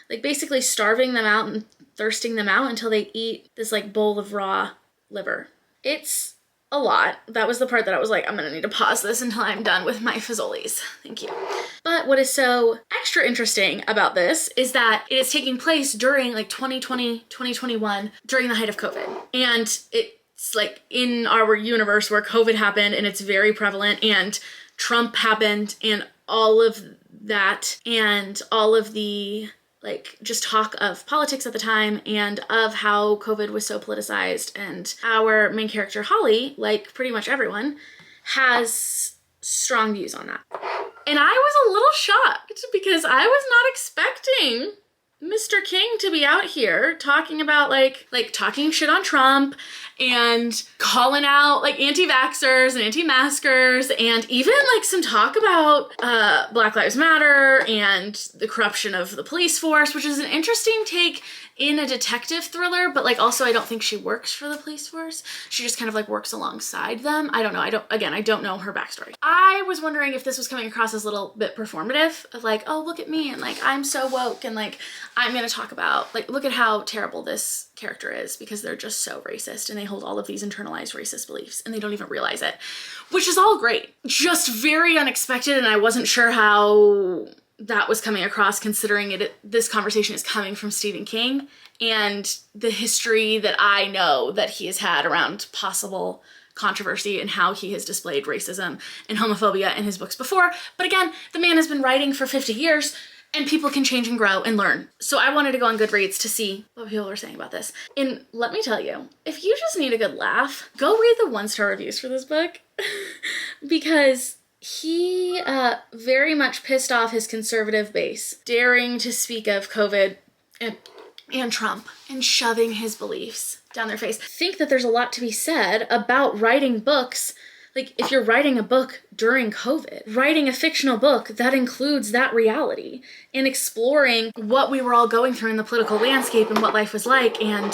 like, basically starving them out and thirsting them out until they eat this like bowl of raw liver. It's a lot. That was the part that I was like, I'm gonna need to pause this until I'm done with my fazoli's. Thank you. But what is so extra interesting about this is that it is taking place during like 2020, 2021, during the height of COVID. And it's like in our universe where COVID happened and it's very prevalent, and Trump happened, and all of that, and all of the like just talk of politics at the time and of how COVID was so politicized. And our main character, Holly, like pretty much everyone, has strong views on that. And I was a little shocked because I was not expecting Mr. King to be out here talking about like talking shit on Trump and calling out like anti-vaxxers and anti-maskers, and even like some talk about Black Lives Matter and the corruption of the police force, which is an interesting take in a detective thriller, but like also I don't think she works for the police force. She just kind of like works alongside them. I don't know. I don't know her backstory. I was wondering if this was coming across as a little bit performative of like, oh, look at me, and like I'm so woke, and like I'm gonna talk about like, look at how terrible this character is because they're just so racist and they hold all of these internalized racist beliefs and they don't even realize it, which is all great. Just very unexpected, and I wasn't sure how that was coming across considering this conversation is coming from Stephen King and the history that I know that he has had around possible controversy and how he has displayed racism and homophobia in his books before. But again, the man has been writing for 50 years and people can change and grow and learn. So I wanted to go on Goodreads to see what people were saying about this. And let me tell you, if you just need a good laugh, go read the 1-star reviews for this book because he very much pissed off his conservative base, daring to speak of COVID and Trump and shoving his beliefs down their face. I think that there's a lot to be said about writing books. Like, if you're writing a book during COVID, writing a fictional book that includes that reality and exploring what we were all going through in the political landscape and what life was like and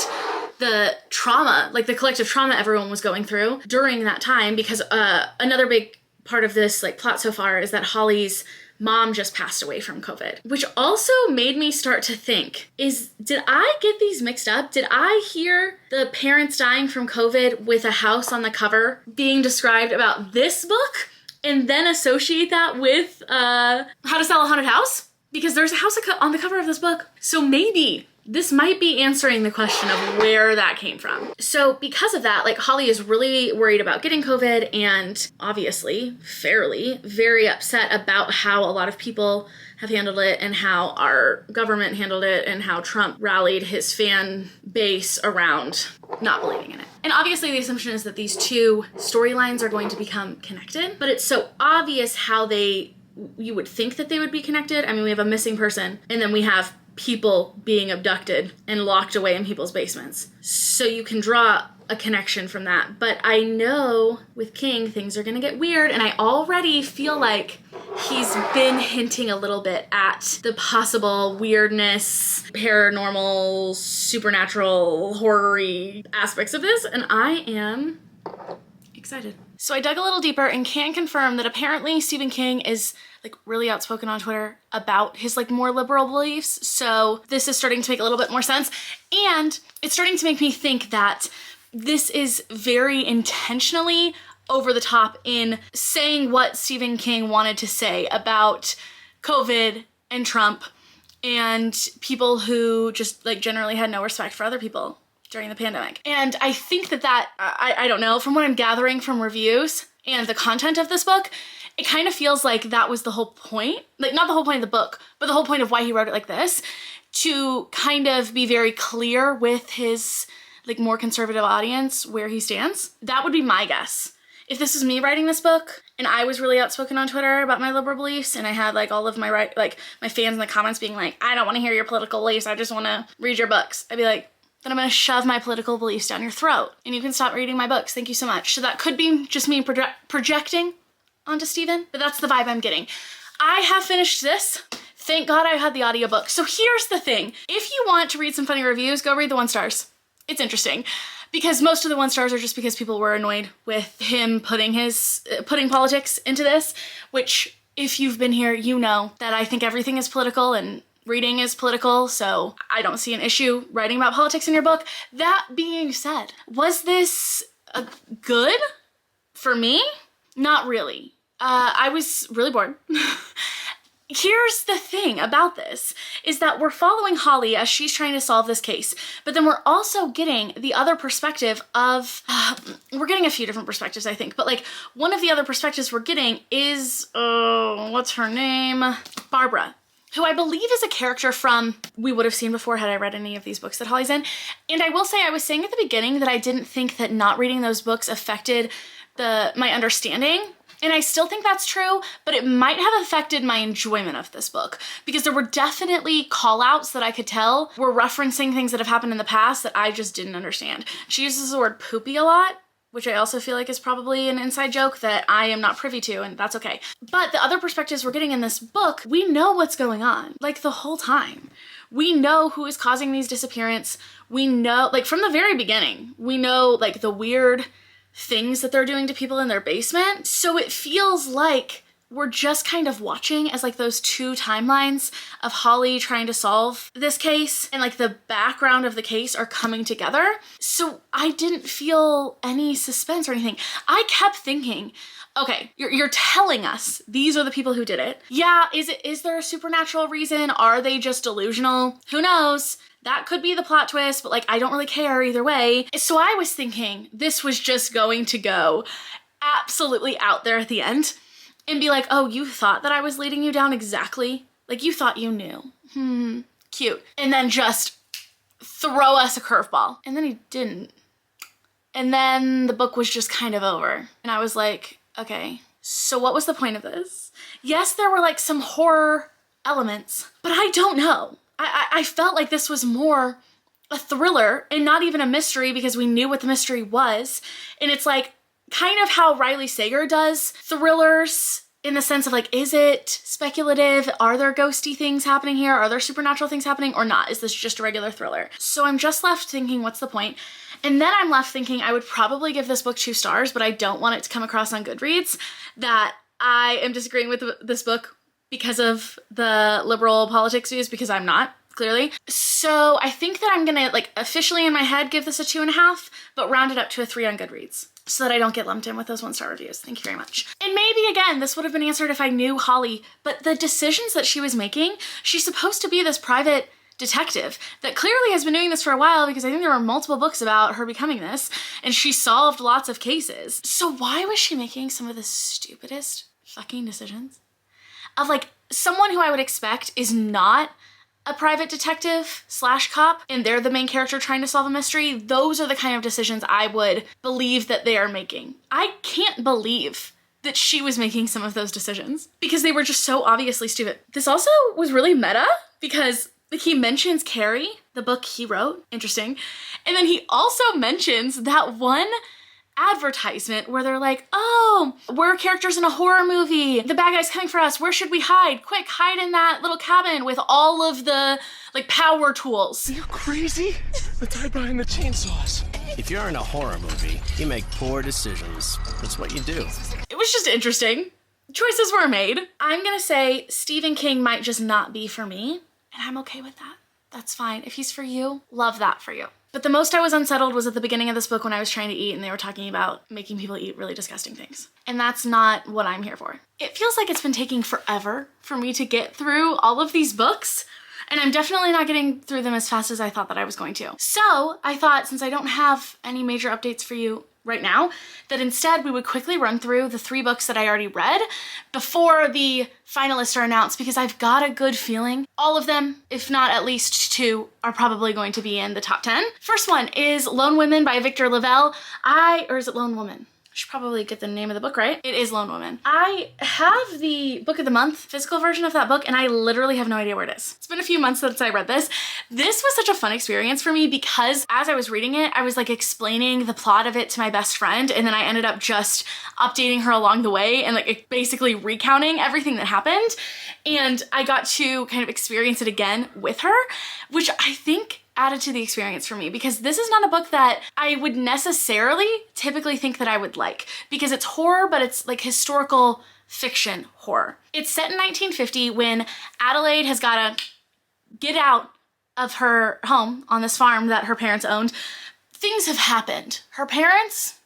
the trauma, like the collective trauma everyone was going through during that time. Because another big part of this like plot so far is that Holly's mom just passed away from COVID, which also made me start to think, did I get these mixed up? Did I hear the parents dying from COVID with a house on the cover being described about this book and then associate that with How to Sell a Haunted House? Because there's a house on the cover of this book. So maybe this might be answering the question of where that came from. So because of that, like Holly is really worried about getting COVID and obviously, fairly, very upset about how a lot of people have handled it and how our government handled it and how Trump rallied his fan base around not believing in it. And obviously the assumption is that these two storylines are going to become connected, but it's so obvious how you would think that they would be connected. I mean, we have a missing person and then we have people being abducted and locked away in people's basements. So you can draw a connection from that. But I know with King, things are gonna get weird, and I already feel like he's been hinting a little bit at the possible weirdness, paranormal, supernatural, horror-y aspects of this, and I am excited. So I dug a little deeper and can confirm that apparently Stephen King is like really outspoken on Twitter about his like more liberal beliefs. So this is starting to make a little bit more sense. And it's starting to make me think that this is very intentionally over the top in saying what Stephen King wanted to say about COVID and Trump and people who just like generally had no respect for other people during the pandemic. And I think that I don't know, from what I'm gathering from reviews and the content of this book, it kind of feels like that was the whole point. Like not the whole point of the book, but the whole point of why he wrote it like this, to kind of be very clear with his like more conservative audience where he stands. That would be my guess. If this was me writing this book and I was really outspoken on Twitter about my liberal beliefs and I had like all of my my fans in the comments being like, I don't want to hear your political beliefs, I just want to read your books, I'd be like, then I'm gonna shove my political beliefs down your throat and you can stop reading my books. Thank you so much. So that could be just me projecting onto Stephen, but that's the vibe I'm getting. I have finished this. Thank God I had the audiobook. So here's the thing. If you want to read some funny reviews, go read the 1 stars. It's interesting because most of the 1 stars are just because people were annoyed with him putting politics into this, which if you've been here, you know that I think everything is political and reading is political, so I don't see an issue writing about politics in your book. That being said, was this good for me? Not really. I was really bored. Here's the thing about this, is that we're following Holly as she's trying to solve this case, but then we're also getting the other perspective of, we're getting a few different perspectives, I think, but like one of the other perspectives we're getting is, what's her name? Barbara, who I believe is a character from we would have seen before had I read any of these books that Holly's in. And I will say, I was saying at the beginning that I didn't think that not reading those books affected my understanding. And I still think that's true, but it might have affected my enjoyment of this book because there were definitely call outs that I could tell were referencing things that have happened in the past that I just didn't understand. She uses the word poopy a lot, which I also feel like is probably an inside joke that I am not privy to, and that's okay. But the other perspectives we're getting in this book, we know what's going on, like the whole time. We know who is causing these disappearances. We know, like from the very beginning, we know like the weird things that they're doing to people in their basement. So it feels like we're just kind of watching as like those 2 timelines of Holly trying to solve this case and like the background of the case are coming together. So I didn't feel any suspense or anything. I kept thinking, okay, you're telling us these are the people who did it. Yeah, is there a supernatural reason? Are they just delusional? Who knows? That could be the plot twist, but like, I don't really care either way. So I was thinking this was just going to go absolutely out there at the end and be like, oh, you thought that I was leading you down exactly? Like you thought you knew. Cute. And then just throw us a curveball. And then he didn't. And then the book was just kind of over. And I was like, okay, so what was the point of this? Yes, there were like some horror elements, but I don't know. I felt like this was more a thriller and not even a mystery because we knew what the mystery was. And it's like kind of how Riley Sager does thrillers in the sense of like, is it speculative? Are there ghosty things happening here? Are there supernatural things happening or not? Is this just a regular thriller? So I'm just left thinking, what's the point? And then I'm left thinking I would probably give this book 2 stars, but I don't want it to come across on Goodreads that I am disagreeing with this book because of the liberal politics views, because I'm not, clearly. So I think that I'm gonna like officially in my head give this a 2.5, but round it up to a 3 on Goodreads so that I don't get lumped in with those 1-star reviews. Thank you very much. And maybe again, this would have been answered if I knew Holly, but the decisions that she was making, she's supposed to be this private detective that clearly has been doing this for a while because I think there were multiple books about her becoming this and she solved lots of cases. So why was she making some of the stupidest fucking decisions? Of like someone who I would expect is not a private detective / cop and they're the main character trying to solve a mystery. Those are the kind of decisions I would believe that they are making. I can't believe that she was making some of those decisions because they were just so obviously stupid. This also was really meta because he mentions Carrie, the book he wrote, interesting. And then he also mentions that one advertisement where they're like, oh, we're characters in a horror movie. The bad guy's coming for us. Where should we hide? Quick, hide in that little cabin with all of the like power tools. Are you crazy? Let's hide behind the chainsaws. If you're in a horror movie, You make poor decisions. That's what you do. It was just interesting. Choices were made. I'm gonna say Stephen King might just not be for me, and I'm okay with that. That's fine. If he's for you, love that for you. But the most I was unsettled was at the beginning of this book when I was trying to eat and they were talking about making people eat really disgusting things. And that's not what I'm here for. It feels like it's been taking forever for me to get through all of these books, and I'm definitely not getting through them as fast as I thought that I was going to. So I thought, since I don't have any major updates for you right now, that instead we would quickly run through the 3 books that I already read before the finalists are announced, because I've got a good feeling all of them, if not at least 2, are probably going to be in the top 10. First one is Lone Women by Victor Lavelle. Or is it Lone Woman? I should probably get the name of the book right. It is Lone Woman. I have the Book of the Month physical version of that book, and I literally have no idea where it is. It's been a few months since I read this. This was such a fun experience for me because as I was reading it, I was like explaining the plot of it to my best friend, and then I ended up just updating her along the way and like basically recounting everything that happened. And I got to kind of experience it again with her, which I think added to the experience for me, because this is not a book that I would necessarily typically think that I would like, because it's horror, but it's like historical fiction horror. It's set in 1950 when Adelaide has got to get out of her home on this farm that her parents owned. Things have happened. Her parents,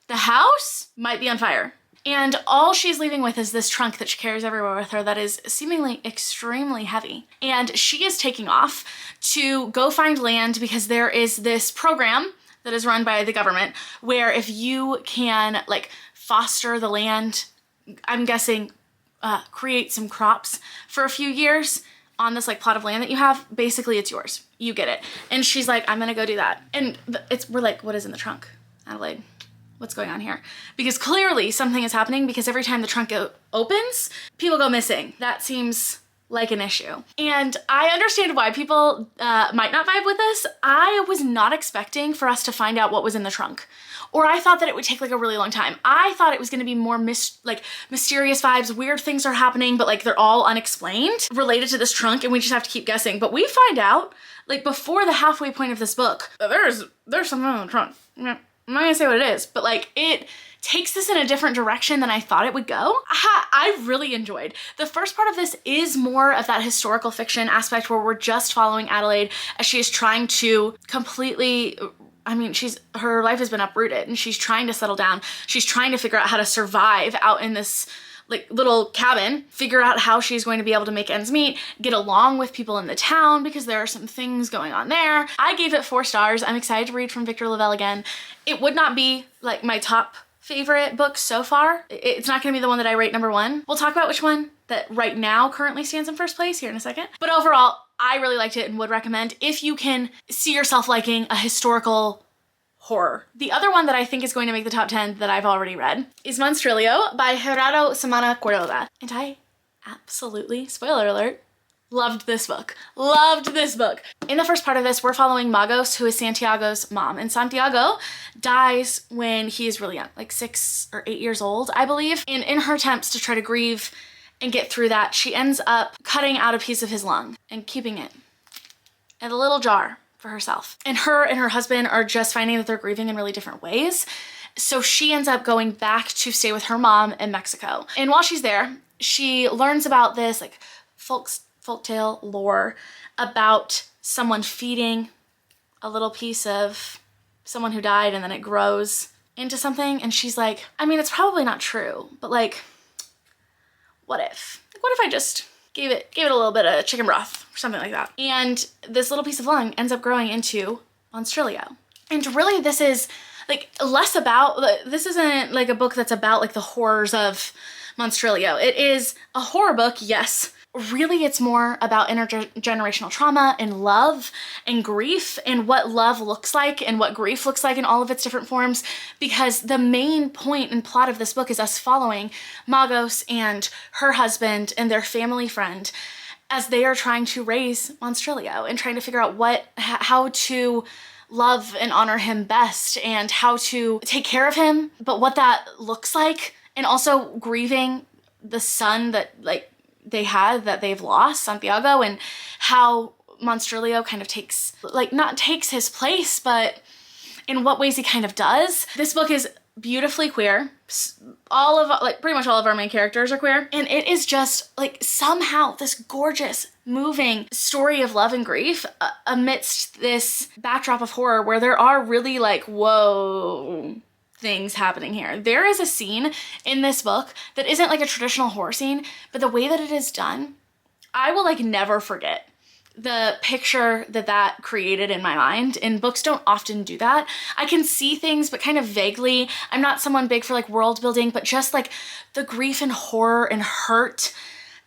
the house might be on fire. And all she's leaving with is this trunk that she carries everywhere with her that is seemingly extremely heavy. And she is taking off to go find land, because there is this program that is run by the government where if you can like foster the land, I'm guessing create some crops for a few years on this like plot of land that you have, basically it's yours. You get it. And she's like, I'm gonna go do that. And we're like, what is in the trunk, Adelaide? What's going on here? Because clearly something is happening, because every time the trunk opens, people go missing. That seems like an issue. And I understand why people might not vibe with this. I was not expecting for us to find out what was in the trunk. Or I thought that it would take like a really long time. I thought it was gonna be more mysterious vibes, weird things are happening, but like they're all unexplained related to this trunk, and we just have to keep guessing. But we find out like before the halfway point of this book, there's something in the trunk. I'm not gonna say what it is, but like it takes this in a different direction than I thought it would go. I really enjoyed. The first part of this is more of that historical fiction aspect where we're just following Adelaide as she is trying to completely, her life has been uprooted and she's trying to settle down. She's trying to figure out how to survive out in this like little cabin, figure out how she's going to be able to make ends meet, get along with people in the town because there are some things going on there. I gave it 4 stars. I'm excited to read from Victor Lavelle again. It would not be like my top favorite book so far. It's not gonna be the one that I rate number 1. We'll talk about which one that right now currently stands in first place here in a second. But overall, I really liked it and would recommend if you can see yourself liking a historical horror. The other one that I think is going to make the top 10 that I've already read is Monstrilio by Gerardo Samana Cordova. And I absolutely, spoiler alert, loved this book. Loved this book. In the first part of this, we're following Magos, who is Santiago's mom. And Santiago dies when he is really young, like 6 or 8 years old, I believe. And in her attempts to try to grieve and get through that, she ends up cutting out a piece of his lung and keeping it in a little jar for herself. And her husband are just finding that they're grieving in really different ways. So she ends up going back to stay with her mom in Mexico. And while she's there, she learns about this like folktale lore about someone feeding a little piece of someone who died and then it grows into something. And she's like, it's probably not true, but like, what if? Like, what if I just gave it a little bit of chicken broth or something like that? And this little piece of lung ends up growing into Monstrilio. And really this is like less about, this isn't like a book that's about like the horrors of Monstrilio. It is a horror book, yes. Really, it's more about intergenerational trauma and love and grief and what love looks like and what grief looks like in all of its different forms, because the main point and plot of this book is us following Magos and her husband and their family friend as they are trying to raise Monstrilio and trying to figure out how to love and honor him best and how to take care of him, but what that looks like, and also grieving the son that that they've lost, Santiago, and how Monstrilio kind of not takes his place, but in what ways he kind of does. This book is beautifully queer. All of, like, pretty much all of our main characters are queer. And it is just, like, somehow this gorgeous, moving story of love and grief amidst this backdrop of horror where there are really, like, whoa things happening here. There is a scene in this book that isn't like a traditional horror scene, but the way that it is done, I will, like, never forget the picture that created in my mind. And books don't often do that. I can see things, but kind of vaguely. I'm not someone big for like world building, but just like the grief and horror and hurt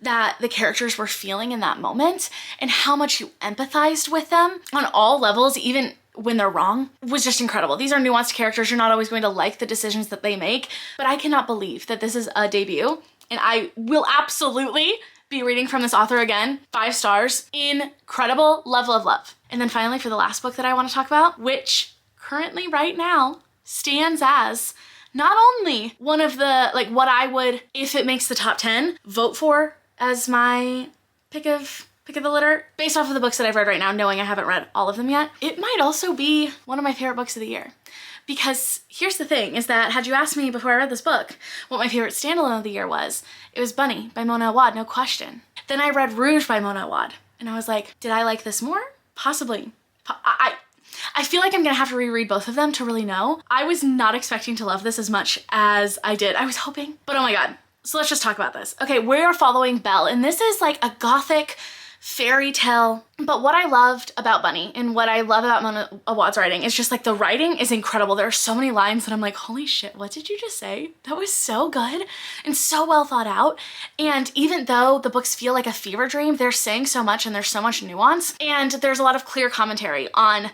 that the characters were feeling in that moment and how much you empathized with them on all levels, even when they're wrong, was just incredible. These are nuanced characters. You're not always going to like the decisions that they make, but I cannot believe that this is a debut, and I will absolutely be reading from this author again. 5 stars. Incredible. Love, love, love. And then finally, for the last book that I want to talk about, which currently right now stands as not only one of the, like, what I would, if it makes the top 10, vote for as my pick of the litter, based off of the books that I've read right now, knowing I haven't read all of them yet, it might also be one of my favorite books of the year. Because here's the thing, is that had you asked me before I read this book what my favorite standalone of the year was, it was Bunny by Mona Awad, no question. Then I read Rouge by Mona Awad, and I was like, did I like this more? Possibly. I feel like I'm gonna have to reread both of them to really know. I was not expecting to love this as much as I did. I was hoping, but oh my god. So let's just talk about this. Okay, we are following Belle, and this is like a gothic fairy tale. But what I loved about Bunny and what I love about Mona Awad's writing is just like the writing is incredible. There are so many lines that I'm like, holy shit, what did you just say? That was so good and so well thought out. And even though the books feel like a fever dream, they're saying so much and there's so much nuance. And there's a lot of clear commentary on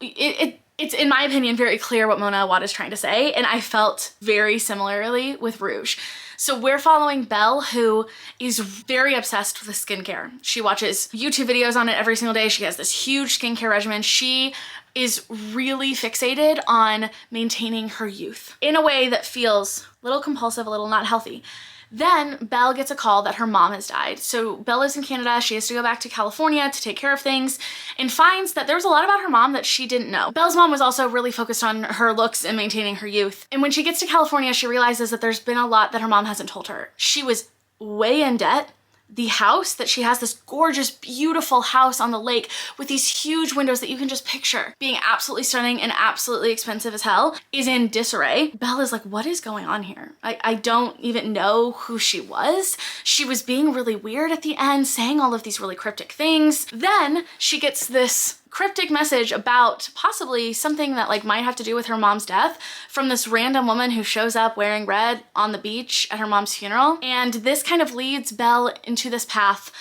it's, in my opinion, very clear what Mona Awad is trying to say. And I felt very similarly with Rouge. So we're following Belle, who is very obsessed with skincare. She watches YouTube videos on it every single day. She has this huge skincare regimen. She is really fixated on maintaining her youth in a way that feels a little compulsive, a little not healthy. Then Belle gets a call that her mom has died. So Belle is in Canada. She has to go back to California to take care of things and finds that there's a lot about her mom that she didn't know. Belle's mom was also really focused on her looks and maintaining her youth. And when she gets to California, she realizes that there's been a lot that her mom hasn't told her. She was way in debt. The house that she has, this gorgeous, beautiful house on the lake with these huge windows that you can just picture being absolutely stunning and absolutely expensive as hell, is in disarray. Belle is like, what is going on here? I don't even know who she was. She was being really weird at the end, saying all of these really cryptic things. Then she gets this cryptic message about possibly something that like might have to do with her mom's death from this random woman who shows up wearing red on the beach at her mom's funeral. And this kind of leads Belle into this path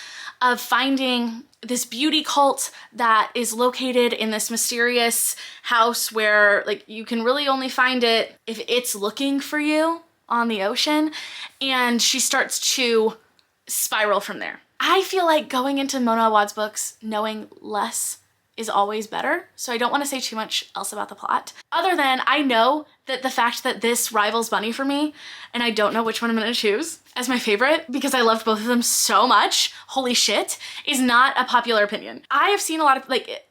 of finding this beauty cult that is located in this mysterious house where like you can really only find it if it's looking for you on the ocean. And she starts to spiral from there. I feel like going into Mona Awad's books knowing less is always better, so I don't want to say too much else about the plot. Other than I know that the fact that this rivals Bunny for me, and I don't know which one I'm gonna choose as my favorite because I loved both of them so much, holy shit, is not a popular opinion. I have seen a lot of, like,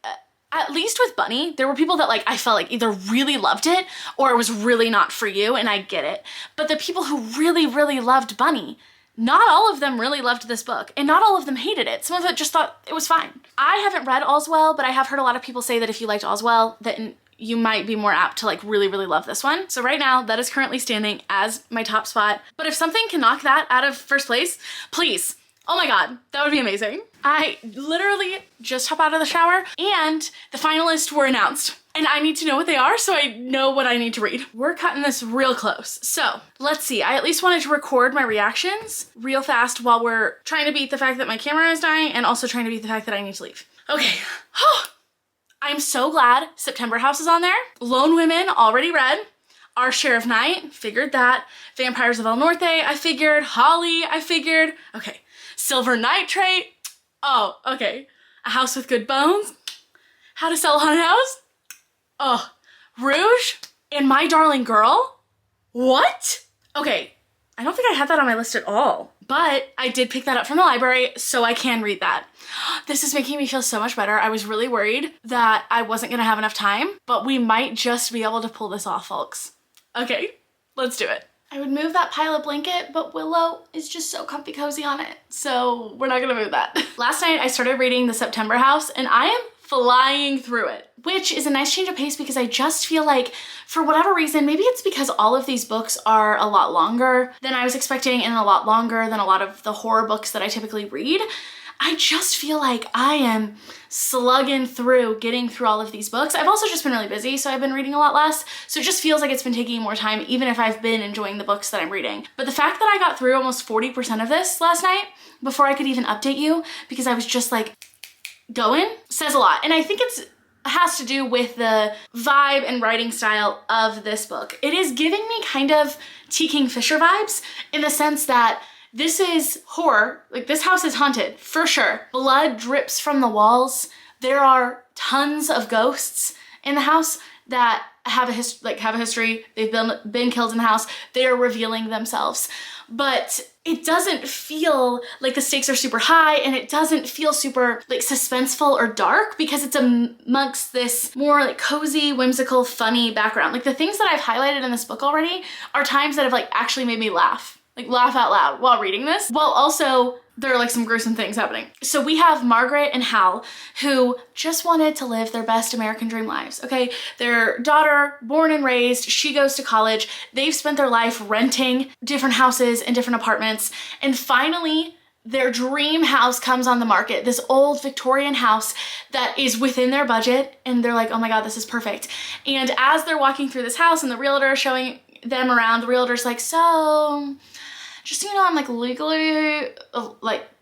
at least with Bunny, there were people that like I felt like either really loved it or it was really not for you, and I get it. But the people who really, really loved Bunny, not all of them really loved this book, and not all of them hated it. Some of it just thought it was fine. I haven't read All's Well, but I have heard a lot of people say that if you liked All's Well, that you might be more apt to like really, really love this one. So right now, that is currently standing as my top spot. But if something can knock that out of first place, please. Oh my god, that would be amazing. I literally just hop out of the shower and the finalists were announced. And I need to know what they are so I know what I need to read. We're cutting this real close. So let's see, I at least wanted to record my reactions real fast while we're trying to beat the fact that my camera is dying and also trying to beat the fact that I need to leave. Okay, I'm so glad September House is on there. Lone Women, already read. Our Share of Night, figured that. Vampires of El Norte, I figured. Holly, I figured. Okay, Silver Nitrate. Oh, okay. A House with Good Bones. How to Sell a Haunted House. Oh, Rouge and My Darling Girl? What? Okay, I don't think I had that on my list at all. but I did pick that up from the library, so I can read that. This is making me feel so much better. I was really worried that I wasn't gonna have enough time, but we might just be able to pull this off, folks. Okay, let's do it. I would move that pile of blanket, but Willow is just so comfy cozy on it, so we're not gonna move that. Last night I started reading The September House, and I am flying through it, which is a nice change of pace because I just feel like, for whatever reason, maybe it's because all of these books are a lot longer than I was expecting and a lot longer than a lot of the horror books that I typically read. I just feel like I am slugging through, getting through all of these books. I've also just been really busy, so I've been reading a lot less. So it just feels like it's been taking more time, even if I've been enjoying the books that I'm reading. But the fact that I got through almost 40% of this last night before I could even update you, because I was just like going, says a lot. And I think it has to do with the vibe and writing style of this book. It is giving me kind of T. Kingfisher vibes in the sense that this is horror. Like, this house is haunted for sure. Blood drips from the walls. There are tons of ghosts in the house that have a history. They've been killed in the house. They are revealing themselves. But it doesn't feel like the stakes are super high, and it doesn't feel super like suspenseful or dark because it's amongst this more like cozy, whimsical, funny background. Like, the things that I've highlighted in this book already are times that have like actually made me laugh out loud while reading this, while also there are like some gruesome things happening. So we have Margaret and Hal, who just wanted to live their best American dream lives, okay? Their daughter, born and raised, she goes to college. They've spent their life renting different houses and different apartments, and finally their dream house comes on the market, this old Victorian house that is within their budget, and they're like, oh my God, this is perfect. And as they're walking through this house and the realtor is showing them around, the realtor's like, so just so you know, I'm like legally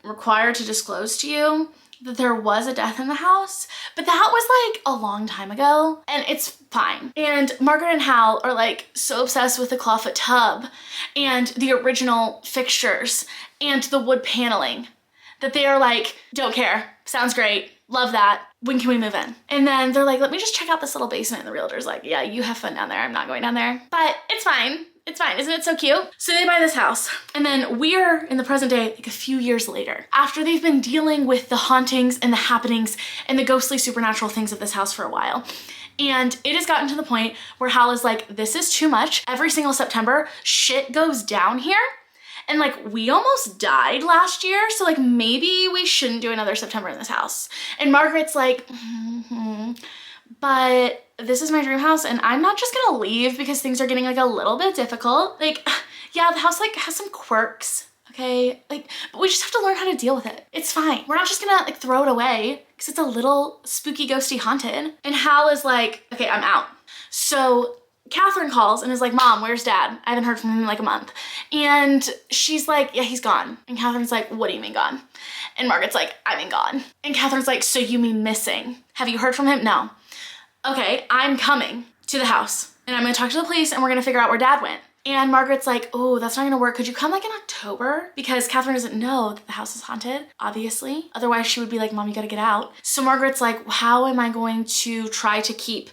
required to disclose to you that there was a death in the house, but that was like a long time ago and it's fine. And Margaret and Hal are like so obsessed with the clawfoot tub and the original fixtures and the wood paneling that they are like, don't care, sounds great, love that, when can we move in? And then they're like, let me just check out this little basement. And the realtor's like, yeah, you have fun down there, I'm not going down there, but it's fine. It's fine, isn't it so cute? So they buy this house, and then we're in the present day, like a few years later, after they've been dealing with the hauntings and the happenings and the ghostly supernatural things of this house for a while. And it has gotten to the point where Hal is like, this is too much. Every single September, shit goes down here. And like, we almost died last year, so like maybe we shouldn't do another September in this house. And Margaret's like, but this is my dream house and I'm not just gonna leave because things are getting like a little bit difficult. Like, yeah, the house like has some quirks, okay? Like, but we just have to learn how to deal with it. It's fine. We're not just gonna like throw it away because it's a little spooky, ghosty, haunted. And Hal is like, okay, I'm out. So Catherine calls and is like, Mom, where's Dad? I haven't heard from him in like a month. And she's like, yeah, he's gone. And Catherine's like, what do you mean gone? And Margaret's like, I mean gone. And Catherine's like, so you mean missing? Have you heard from him? No. Okay, I'm coming to the house and I'm gonna talk to the police and we're gonna figure out where Dad went. And Margaret's like, oh, that's not gonna work. Could you come like in October? Because Catherine doesn't know that the house is haunted, obviously. Otherwise she would be like, Mom, you gotta get out. So Margaret's like, how am I going to try to keep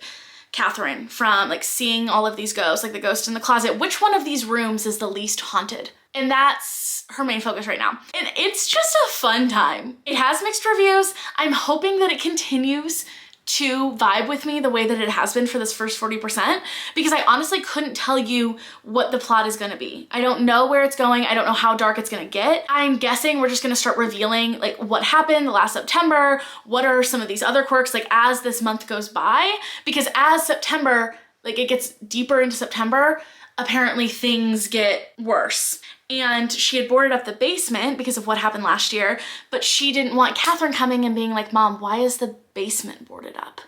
Catherine from like seeing all of these ghosts, like the ghost in the closet? Which one of these rooms is the least haunted? And that's her main focus right now. And it's just a fun time. It has mixed reviews. I'm hoping that it continues to vibe with me the way that it has been for this first 40%, because I honestly couldn't tell you what the plot is gonna be. I don't know where it's going. I don't know how dark it's gonna get. I'm guessing we're just gonna start revealing like what happened last September, what are some of these other quirks like as this month goes by, because as September, like it gets deeper into September, apparently things get worse. And she had boarded up the basement because of what happened last year, but she didn't want Catherine coming and being like, Mom, why is the basement boarded up?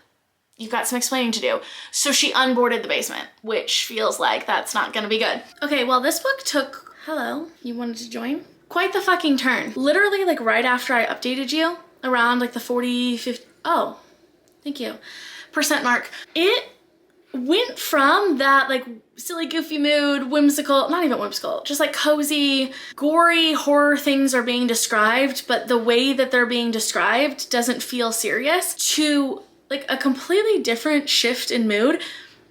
You've got some explaining to do. So she unboarded the basement, which feels like that's not gonna be good. Okay, well this book took, hello, you wanted to join? Quite the fucking turn. Literally like right after I updated you, around like the 40, 50, oh, thank you, % mark. It went from that like silly, goofy mood, whimsical, not even whimsical, just like cozy, gory horror things are being described, but the way that they're being described doesn't feel serious, to like a completely different shift in mood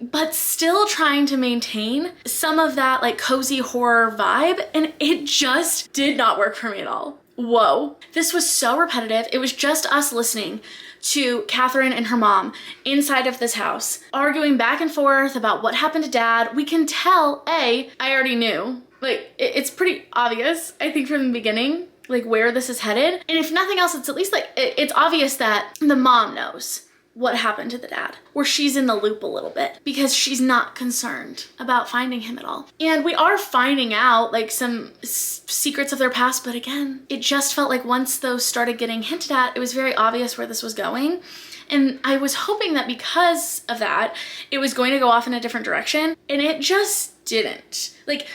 but still trying to maintain some of that like cozy horror vibe, and it just did not work for me at all. Whoa. This was so repetitive. It was just us listening to Catherine and her mom inside of this house, arguing back and forth about what happened to dad. We can tell, I already knew. Like, it's pretty obvious, I think, from the beginning, like where this is headed. And if nothing else, it's at least like, it's obvious that the mom knows what happened to the dad, or she's in the loop a little bit because she's not concerned about finding him at all. And we are finding out like some secrets of their past, but again, it just felt like once those started getting hinted at, it was very obvious where this was going. And I was hoping that because of that, it was going to go off in a different direction, and it just didn't. Like,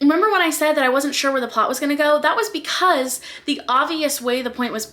remember when I said that I wasn't sure where the plot was going to go? That was because the obvious way the point was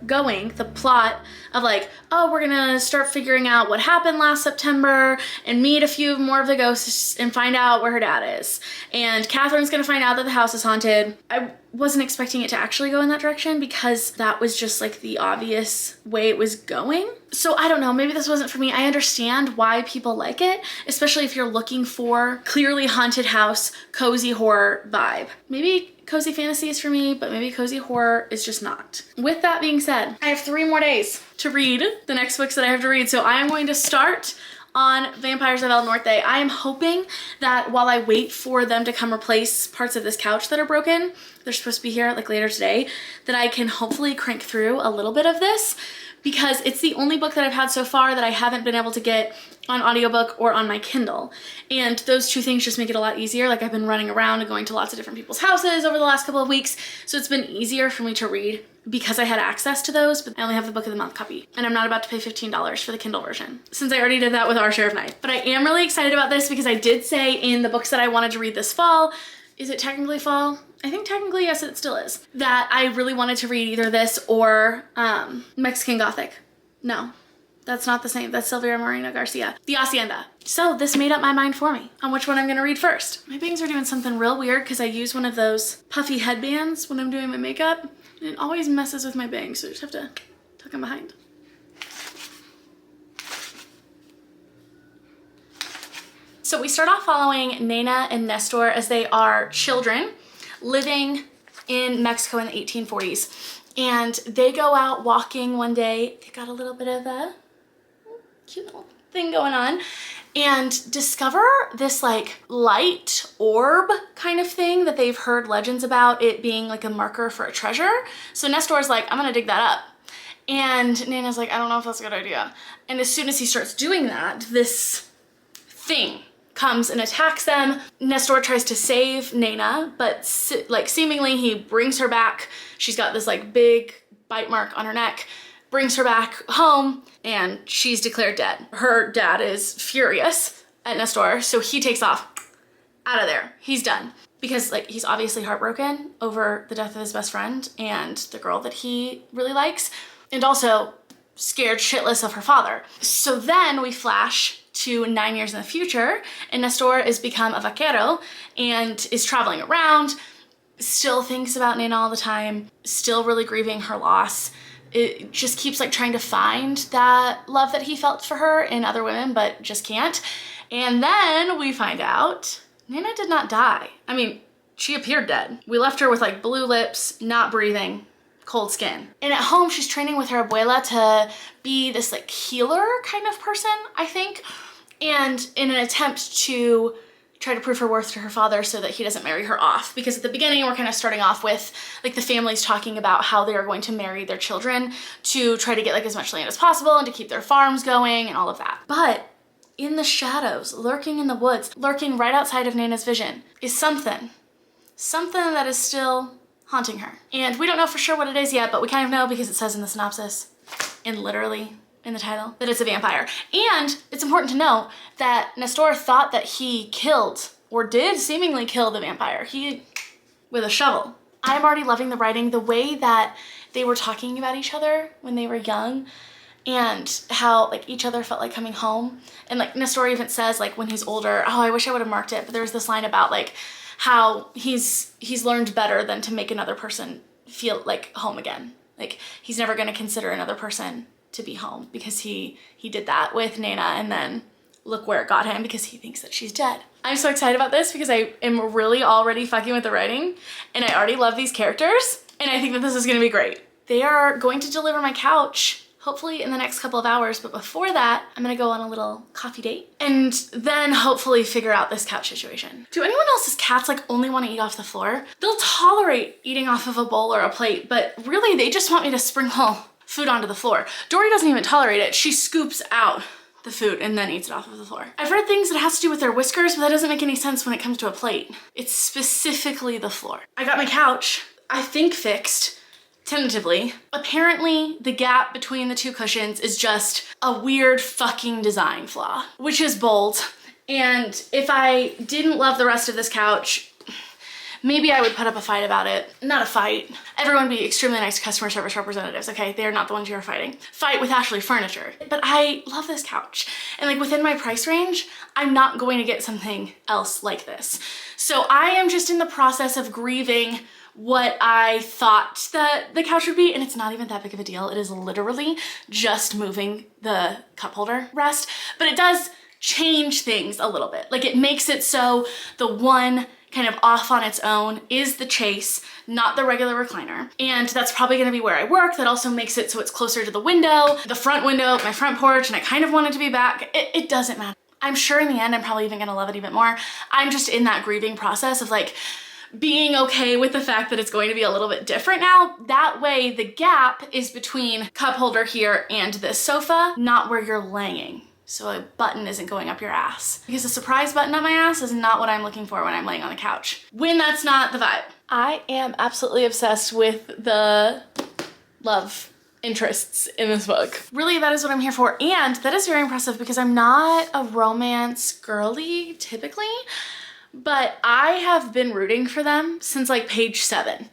going, the plot of like, oh, we're going to start figuring out what happened last September and meet a few more of the ghosts and find out where her dad is. And Catherine's going to find out that the house is haunted. I wasn't expecting it to actually go in that direction because that was just like the obvious way it was going. So I don't know, maybe this wasn't for me. I understand why people like it, especially if you're looking for clearly haunted house, cozy horror vibe. Maybe cozy fantasy is for me, but maybe cozy horror is just not. With that being said, I have 3 more days to read the next books that I have to read. So I am going to start on Vampires of El Norte. I am hoping that while I wait for them to come replace parts of this couch that are broken, they're supposed to be here like later today, that I can hopefully crank through a little bit of this, because it's the only book that I've had so far that I haven't been able to get on audiobook or on my Kindle. And those 2 things just make it a lot easier. Like, I've been running around and going to lots of different people's houses over the last couple of weeks, so it's been easier for me to read because I had access to those, but I only have the book of the month copy, and I'm not about to pay $15 for the Kindle version, since I already did that with Our Share of Night. But I am really excited about this because I did say in the books that I wanted to read this fall, is it technically fall? I think technically, yes, it still is, that I really wanted to read either this or Mexican Gothic. No, that's not the same. That's Silvia Moreno Garcia. The Hacienda. So this made up my mind for me on which one I'm gonna read first. My bangs are doing something real weird because I use one of those puffy headbands when I'm doing my makeup, and it always messes with my bangs, so I just have to tuck them behind. So we start off following Nena and Nestor as they are children living in Mexico in the 1840s. And they go out walking one day. They got a little bit of a cute little thing going on, and discover this like light orb kind of thing that they've heard legends about, it being like a marker for a treasure. So Nestor's like, I'm gonna dig that up. And Nana's like, I don't know if that's a good idea. And as soon as he starts doing that, this thing comes and attacks them. Nestor tries to save Nena, but like seemingly he brings her back. She's got this like big bite mark on her neck, brings her back home, and she's declared dead. Her dad is furious at Nestor, so he takes off out of there. He's done. Because like he's obviously heartbroken over the death of his best friend and the girl that he really likes, and also scared shitless of her father. So then we flash to 9 years in the future, and Nestor has become a vaquero and is traveling around, still thinks about Nena all the time, still really grieving her loss. It just keeps like trying to find that love that he felt for her in other women, but just can't. And then we find out Nena did not die. I mean, she appeared dead. We left her with like blue lips, not breathing, cold skin. And at home, she's training with her abuela to be this like healer kind of person, I think. And in an attempt to try to prove her worth to her father so that he doesn't marry her off. Because at the beginning, we're kind of starting off with like the families talking about how they are going to marry their children to try to get like as much land as possible and to keep their farms going and all of that. But in the shadows, lurking in the woods, lurking right outside of Nena's vision is something that is still haunting her. And we don't know for sure what it is yet, but we kind of know because it says in the synopsis and literally in the title that it's a vampire. And it's important to know that Nestor thought that he killed, or did seemingly kill, the vampire. He, with a shovel. I'm already loving the writing, the way that they were talking about each other when they were young, and how like each other felt like coming home. And like Nestor even says like when he's older, oh, I wish I would have marked it, but there was this line about like how he's learned better than to make another person feel like home again. Like he's never gonna consider another person to be home because he did that with Nena and then look where it got him because he thinks that she's dead. I'm so excited about this because I am really already fucking with the writing and I already love these characters and I think that this is gonna be great. They are going to deliver my couch hopefully in the next couple of hours, but before that, I'm gonna go on a little coffee date and then hopefully figure out this couch situation. Do anyone else's cats like only wanna eat off the floor? They'll tolerate eating off of a bowl or a plate, but really they just want me to sprinkle food onto the floor. Dory doesn't even tolerate it. She scoops out the food and then eats it off of the floor. I've read things that has to do with their whiskers, but that doesn't make any sense when it comes to a plate. It's specifically the floor. I got my couch, I think fixed, tentatively. Apparently, the gap between the two cushions is just a weird fucking design flaw, which is bold. And if I didn't love the rest of this couch, maybe I would put up a fight about it. Not a fight. Everyone be extremely nice to customer service representatives, okay? They are not the ones you're fighting. Fight with Ashley Furniture. But I love this couch. And like within my price range, I'm not going to get something else like this. So I am just in the process of grieving what I thought that the couch would be, and it's not even that big of a deal. It is literally just moving the cup holder rest, but it does change things a little bit. Like it makes it so the one kind of off on its own is the chase, not the regular recliner. And that's probably gonna be where I work. That also makes it so it's closer to the window, my front porch, and I kind of want it to be back. It doesn't matter. I'm sure in the end, I'm probably even gonna love it even more. I'm just in that grieving process of like, being okay with the fact that it's going to be a little bit different now. That way the gap is between cup holder here and this sofa, not where you're laying. So a button isn't going up your ass. Because a surprise button up my ass is not what I'm looking for when I'm laying on the couch. When that's not the vibe. I am absolutely obsessed with the love interests in this book. Really, that is what I'm here for. And that is very impressive because I'm not a romance girly typically. But I have been rooting for them since like page 7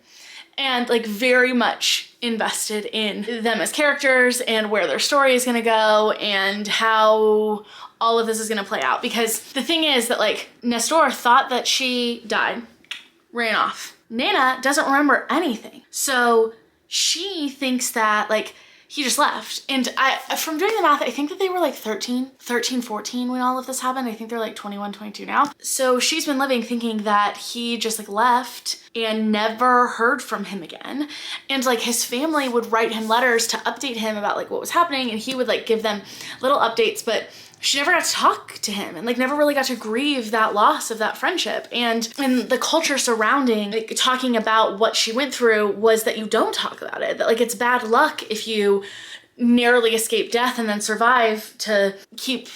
and like very much invested in them as characters and where their story is gonna go and how all of this is gonna play out. Because the thing is that like Nestor thought that she died, ran off. Nana doesn't remember anything. So she thinks that like he just left. And from doing the math, I think that they were like 13, 14 when all of this happened. I think they're like 21, 22 now. So she's been living thinking that he just like left and never heard from him again. And like his family would write him letters to update him about like what was happening. And he would like give them little updates, but she never got to talk to him and like never really got to grieve that loss of that friendship. And the culture surrounding like talking about what she went through was that you don't talk about it, that like it's bad luck if you narrowly escape death and then survive to keep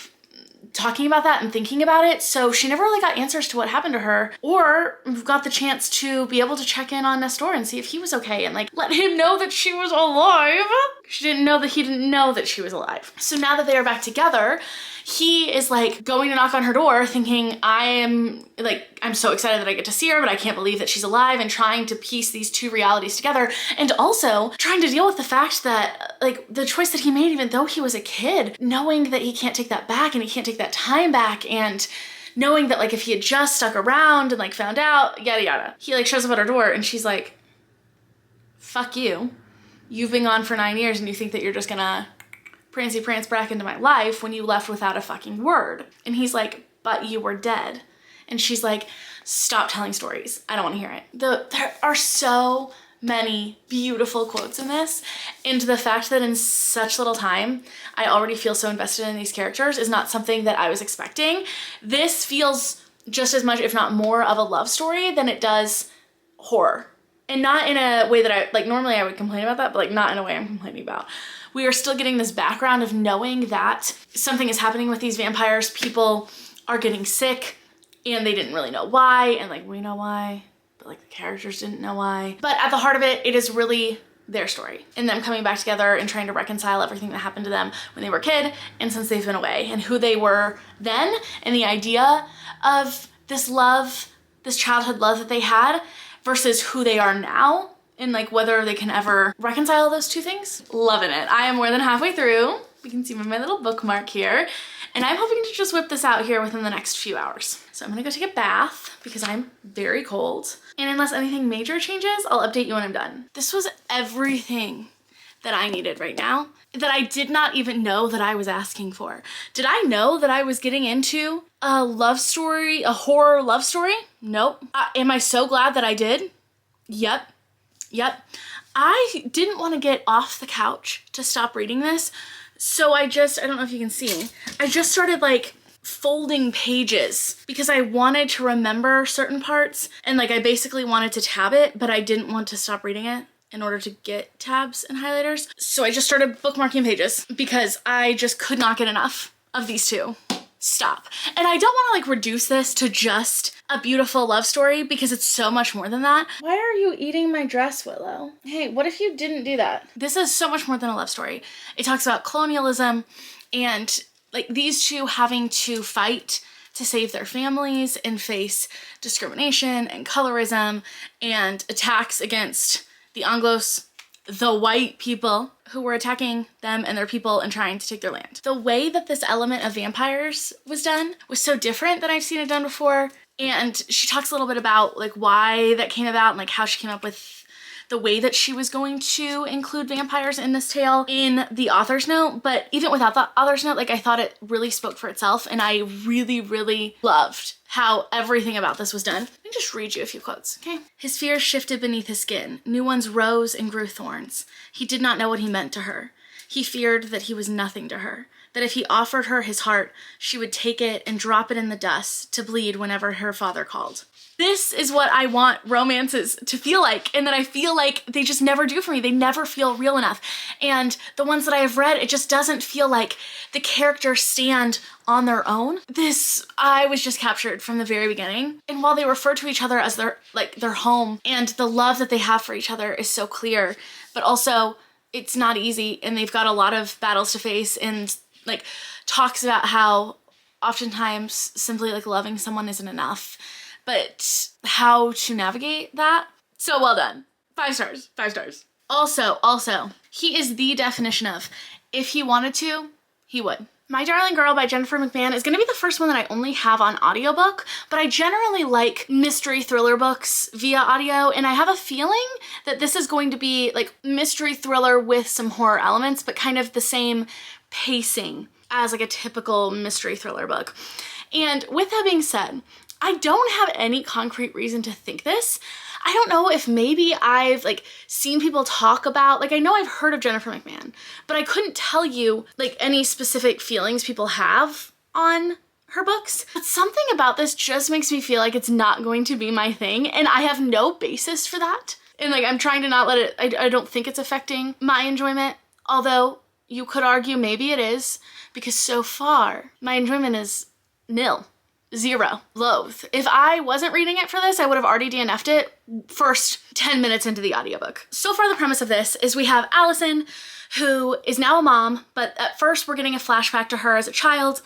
talking about that and thinking about it. So she never really got answers to what happened to her or got the chance to be able to check in on Nestor and see if he was okay and like let him know that she was alive. She didn't know that he didn't know that she was alive. So now that they are back together, he is like going to knock on her door thinking I'm so excited that I get to see her, but I can't believe that she's alive, and trying to piece these two realities together, and also trying to deal with the fact that like the choice that he made, even though he was a kid, knowing that he can't take that back and he can't take that time back, and knowing that like if he had just stuck around and like found out, yada yada. He like shows up at her door and she's like, fuck you. You've been gone for 9 years and you think that you're just gonna prancy prance back into my life when you left without a fucking word. And he's like, but you were dead. And she's like, stop telling stories. I don't want to hear it. There are so many beautiful quotes in this, and the fact that in such little time I already feel so invested in these characters is not something that I was expecting. This feels just as much, if not more, of a love story than it does horror. And not in a way that I, like normally I would complain about that, but like not in a way I'm complaining about. We are still getting this background of knowing that something is happening with these vampires. People are getting sick and they didn't really know why. And like, we know why, but like the characters didn't know why. But at the heart of it, it is really their story and them coming back together and trying to reconcile everything that happened to them when they were a kid and since they've been away, and who they were then, and the idea of this love, this childhood love that they had versus who they are now, and like whether they can ever reconcile those two things. Loving it. I am more than halfway through. You can see my little bookmark here. And I'm hoping to just whip this out here within the next few hours. So I'm gonna go take a bath because I'm very cold. And unless anything major changes, I'll update you when I'm done. This was everything that I needed right now that I did not even know that I was asking for. Did I know that I was getting into a love story, a horror love story? Nope. Am I so glad that I did? Yep. I didn't want to get off the couch to stop reading this, so I don't know if you can see, I just started like folding pages because I wanted to remember certain parts, and like I basically wanted to tab it, but I didn't want to stop reading it in order to get tabs and highlighters. So I just started bookmarking pages because I just could not get enough of these two. Stop. And I don't want to like reduce this to just a beautiful love story because it's so much more than that. Why are you eating my dress, Willow? Hey, what if you didn't do that? This is so much more than a love story. It talks about colonialism and like these two having to fight to save their families and face discrimination and colorism and attacks against the Anglos, the white people who were attacking them and their people and trying to take their land. The way that this element of vampires was done was so different than I've seen it done before. And she talks a little bit about like why that came about and like how she came up with the way that she was going to include vampires in this tale in the author's note. But even without the author's note, like I thought it really spoke for itself, and I really, really loved how everything about this was done. Let me just read you a few quotes, okay? His fears shifted beneath his skin. New ones rose and grew thorns. He did not know what he meant to her. He feared that he was nothing to her, that if he offered her his heart, she would take it and drop it in the dust to bleed whenever her father called. This is what I want romances to feel like, and that I feel like they just never do for me. They never feel real enough. And the ones that I have read, it just doesn't feel like the characters stand on their own. I was just captured from the very beginning. And while they refer to each other as their home, and the love that they have for each other is so clear, but also it's not easy, and they've got a lot of battles to face, and like talks about how oftentimes simply like loving someone isn't enough, but how to navigate that. So well done. 5 stars, 5 stars. Also, he is the definition of, if he wanted to, he would. My Darling Girl by Jennifer McMahon is gonna be the first one that I only have on audiobook, but I generally like mystery thriller books via audio, and I have a feeling that this is going to be like mystery thriller with some horror elements, but kind of the same pacing as like a typical mystery thriller book. And with that being said, I don't have any concrete reason to think this. I don't know if maybe I've like seen people talk about, like I know I've heard of Jennifer McMahon, but I couldn't tell you like any specific feelings people have on her books. But something about this just makes me feel like it's not going to be my thing, and I have no basis for that. And like I'm trying to not let it, I don't think it's affecting my enjoyment, although you could argue maybe it is, because so far my enjoyment is nil. 0. Loathe. If I wasn't reading it for this, I would have already DNF'd it first 10 minutes into the audiobook. So far, the premise of this is we have Allison, who is now a mom, but at first we're getting a flashback to her as a child,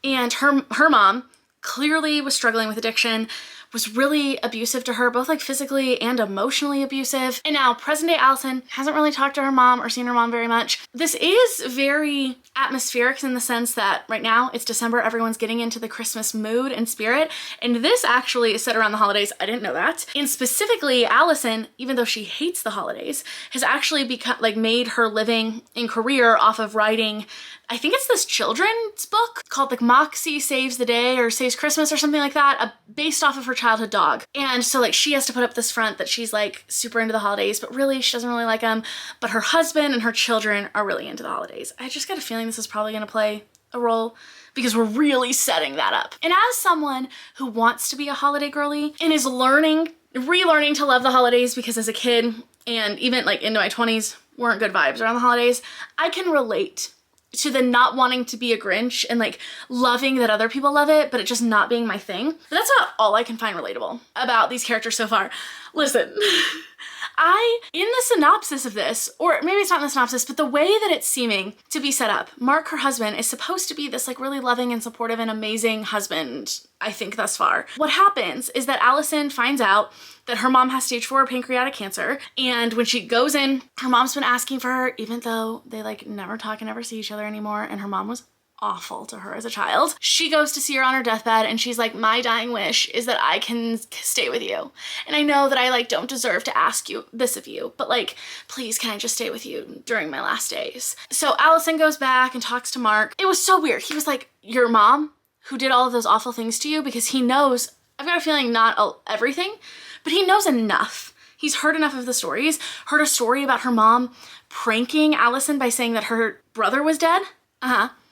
and her mom clearly was struggling with addiction, was really abusive to her, both like physically and emotionally abusive. And now present day Allison hasn't really talked to her mom or seen her mom very much. This is very atmospheric in the sense that right now it's December, everyone's getting into the Christmas mood and spirit. And this actually is set around the holidays. I didn't know that. And specifically Allison, even though she hates the holidays, has actually become like made her living and career off of writing, I think it's this children's book called like Moxie Saves the Day or Saves Christmas or something like that, based off of her childhood dog. And so like she has to put up this front that she's like super into the holidays, but really she doesn't really like them. But her husband and her children are really into the holidays. I just got a feeling this is probably gonna play a role because we're really setting that up. And as someone who wants to be a holiday girly and is relearning to love the holidays, because as a kid and even like into my 20s weren't good vibes around the holidays, I can relate to the not wanting to be a Grinch and like loving that other people love it, but it just not being my thing. But that's not all I can find relatable about these characters so far. Listen, in the synopsis of this, or maybe it's not in the synopsis, but the way that it's seeming to be set up, Mark, her husband, is supposed to be this like really loving and supportive and amazing husband, I think thus far. What happens is that Allison finds out that her mom has stage 4 pancreatic cancer, and when she goes in, her mom's been asking for her, even though they like never talk and never see each other anymore, and her mom was awful to her as a child. She goes to see her on her deathbed and she's like, my dying wish is that I can stay with you. And I know that I like don't deserve to ask you this of you, but like, please can I just stay with you during my last days? So Allison goes back and talks to Mark. It was so weird. He was like, your mom who did all of those awful things to you, because he knows, I've got a feeling not everything, but he knows enough. He's heard enough of the stories, heard a story about her mom pranking Allison by saying that her brother was dead.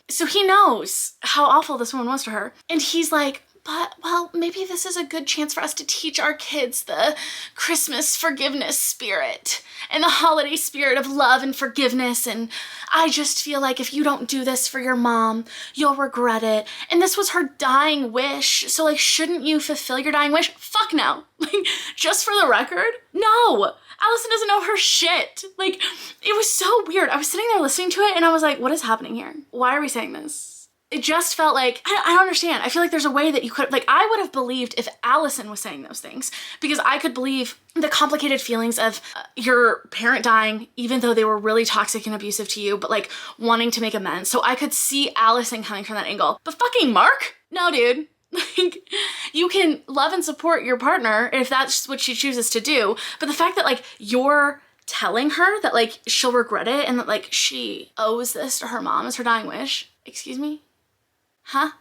So he knows how awful this woman was to her. And he's like, but, well, maybe this is a good chance for us to teach our kids the Christmas forgiveness spirit and the holiday spirit of love and forgiveness. And I just feel like if you don't do this for your mom, you'll regret it. And this was her dying wish. So, like, shouldn't you fulfill your dying wish? Fuck no. Like, just for the record, no. Allison doesn't know her shit. Like, it was so weird. I was sitting there listening to it and I was like, what is happening here? Why are we saying this? It just felt like, I don't understand. I feel like there's a way that you could, like, I would have believed if Allison was saying those things, because I could believe the complicated feelings of your parent dying, even though they were really toxic and abusive to you, but like wanting to make amends. So I could see Allison coming from that angle. But fucking Mark? No, dude. Like, you can love and support your partner if that's what she chooses to do. But the fact that like you're telling her that like she'll regret it and that like she owes this to her mom as her dying wish. Excuse me? Huh?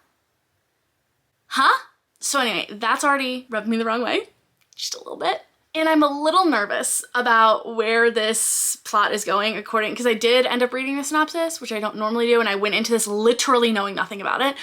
So anyway, that's already rubbed me the wrong way, just a little bit. And I'm a little nervous about where this plot is going because I did end up reading the synopsis, which I don't normally do, and I went into this literally knowing nothing about it.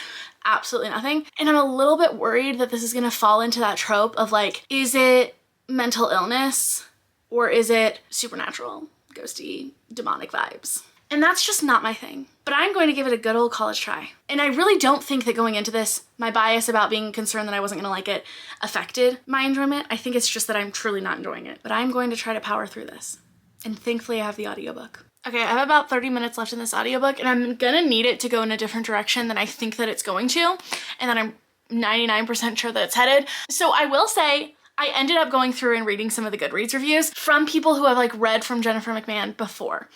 Absolutely nothing. And I'm a little bit worried that this is gonna fall into that trope of like, is it mental illness or is it supernatural, ghosty, demonic vibes? And that's just not my thing. But I'm going to give it a good old college try. And I really don't think that going into this, my bias about being concerned that I wasn't gonna like it affected my enjoyment. I think it's just that I'm truly not enjoying it. But I'm going to try to power through this. And thankfully I have the audiobook. Okay, I have about 30 minutes left in this audiobook and I'm gonna need it to go in a different direction than I think that it's going to. And that I'm 99% sure that it's headed. So I will say, I ended up going through and reading some of the Goodreads reviews from people who have like read from Jennifer McMahon before.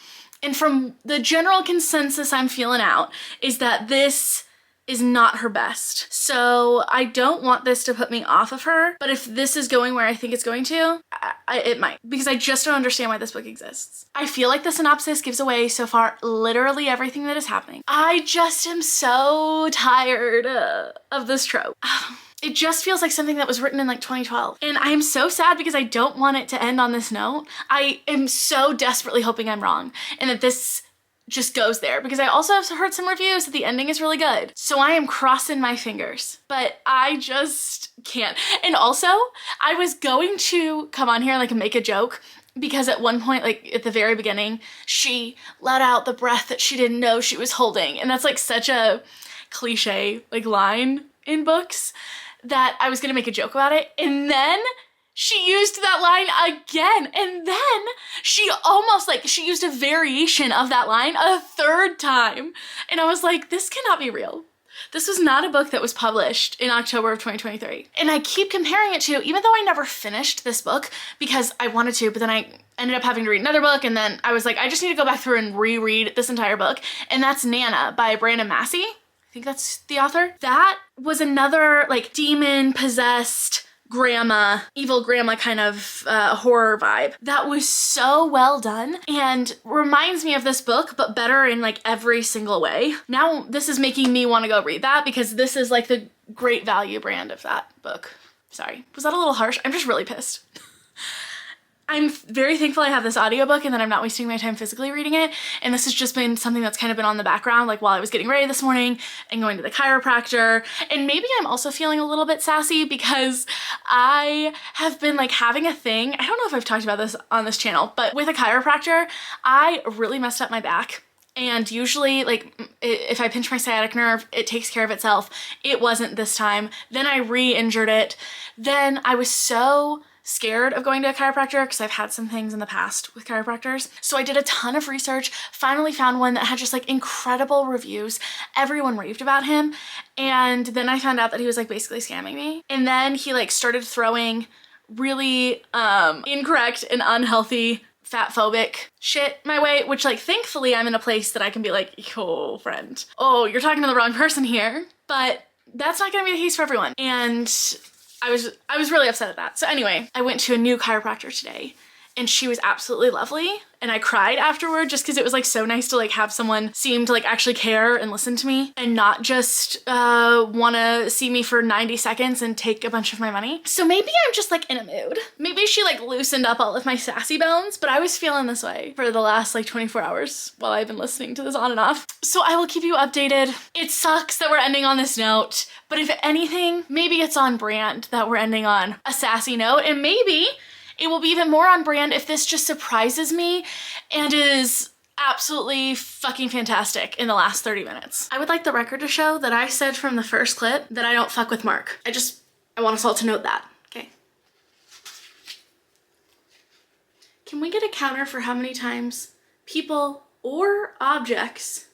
And from the general consensus I'm feeling out is that this is not her best. So I don't want this to put me off of her, but if this is going where I think it's going to, it might, because I just don't understand why this book exists. I feel like the synopsis gives away so far literally everything that is happening. I just am so tired of this trope. It just feels like something that was written in like 2012. And I'm so sad because I don't want it to end on this note. I am so desperately hoping I'm wrong and that this just goes there, because I also have heard some reviews that the ending is really good. So I am crossing my fingers, but I just can't. And also, I was going to come on here and like make a joke because at one point, like at the very beginning, she let out the breath that she didn't know she was holding. And that's like such a cliche like line in books that I was gonna make a joke about it. And then she used that line again. And then she almost like, she used a variation of that line a third time. And I was like, this cannot be real. This was not a book that was published in October of 2023. And I keep comparing it to, even though I never finished this book because I wanted to, but then I ended up having to read another book. And then I was like, I just need to go back through and reread this entire book. And that's Nana by Brandon Massey. I think that's the author. That was another like demon possessed grandma, evil grandma kind of horror vibe. That was so well done and reminds me of this book, but better in like every single way. Now this is making me want to go read that because this is like the great value brand of that book. Sorry, was that a little harsh? I'm just really pissed. I'm very thankful I have this audiobook and that I'm not wasting my time physically reading it. And this has just been something that's kind of been on the background, like while I was getting ready this morning and going to the chiropractor. And maybe I'm also feeling a little bit sassy because I have been like having a thing. I don't know if I've talked about this on this channel, but with a chiropractor, I really messed up my back. And usually like if I pinch my sciatic nerve, it takes care of itself. It wasn't this time. Then I re-injured it. Then I was so scared of going to a chiropractor because I've had some things in the past with chiropractors. So I did a ton of research, finally found one that had just like incredible reviews. Everyone raved about him. And then I found out that he was like basically scamming me. And then he like started throwing really incorrect and unhealthy fat phobic shit my way, which like thankfully I'm in a place that I can be like, yo friend, oh, you're talking to the wrong person here. But that's not gonna be the case for everyone. And I was really upset at that. So anyway, I went to a new chiropractor today and she was absolutely lovely. And I cried afterward just because it was like so nice to like have someone seem to like actually care and listen to me and not just want to see me for 90 seconds and take a bunch of my money. So maybe I'm just like in a mood. Maybe she like loosened up all of my sassy bones, but I was feeling this way for the last like 24 hours while I've been listening to this on and off. So I will keep you updated. It sucks that we're ending on this note, but if anything, maybe it's on brand that we're ending on a sassy note, and maybe it will be even more on brand if this just surprises me and is absolutely fucking fantastic in the last 30 minutes. I would like the record to show that I said from the first clip that I don't fuck with Mark. I want us all to note that, okay? Can we get a counter for how many times people or objects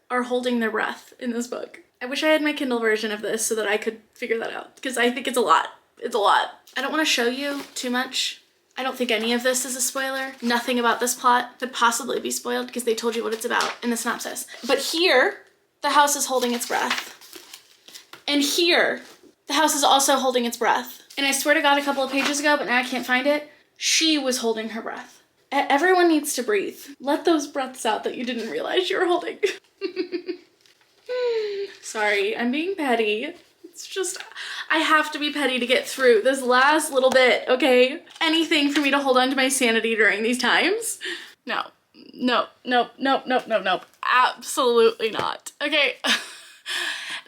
are holding their breath in this book? I wish I had my Kindle version of this so that I could figure that out, because I think it's a lot. It's a lot. I don't want to show you too much. I don't think any of this is a spoiler. Nothing about this plot could possibly be spoiled because they told you what it's about in the synopsis. But here, the house is holding its breath. And here, the house is also holding its breath. And I swear to God, a couple of pages ago, but now I can't find it, she was holding her breath. Everyone needs to breathe. Let those breaths out that you didn't realize you were holding. Sorry, I'm being petty. It's just, I have to be petty to get through this last little bit, okay? Anything for me to hold on to my sanity during these times? No, no, nope, nope, nope, nope, nope. Absolutely not. Okay,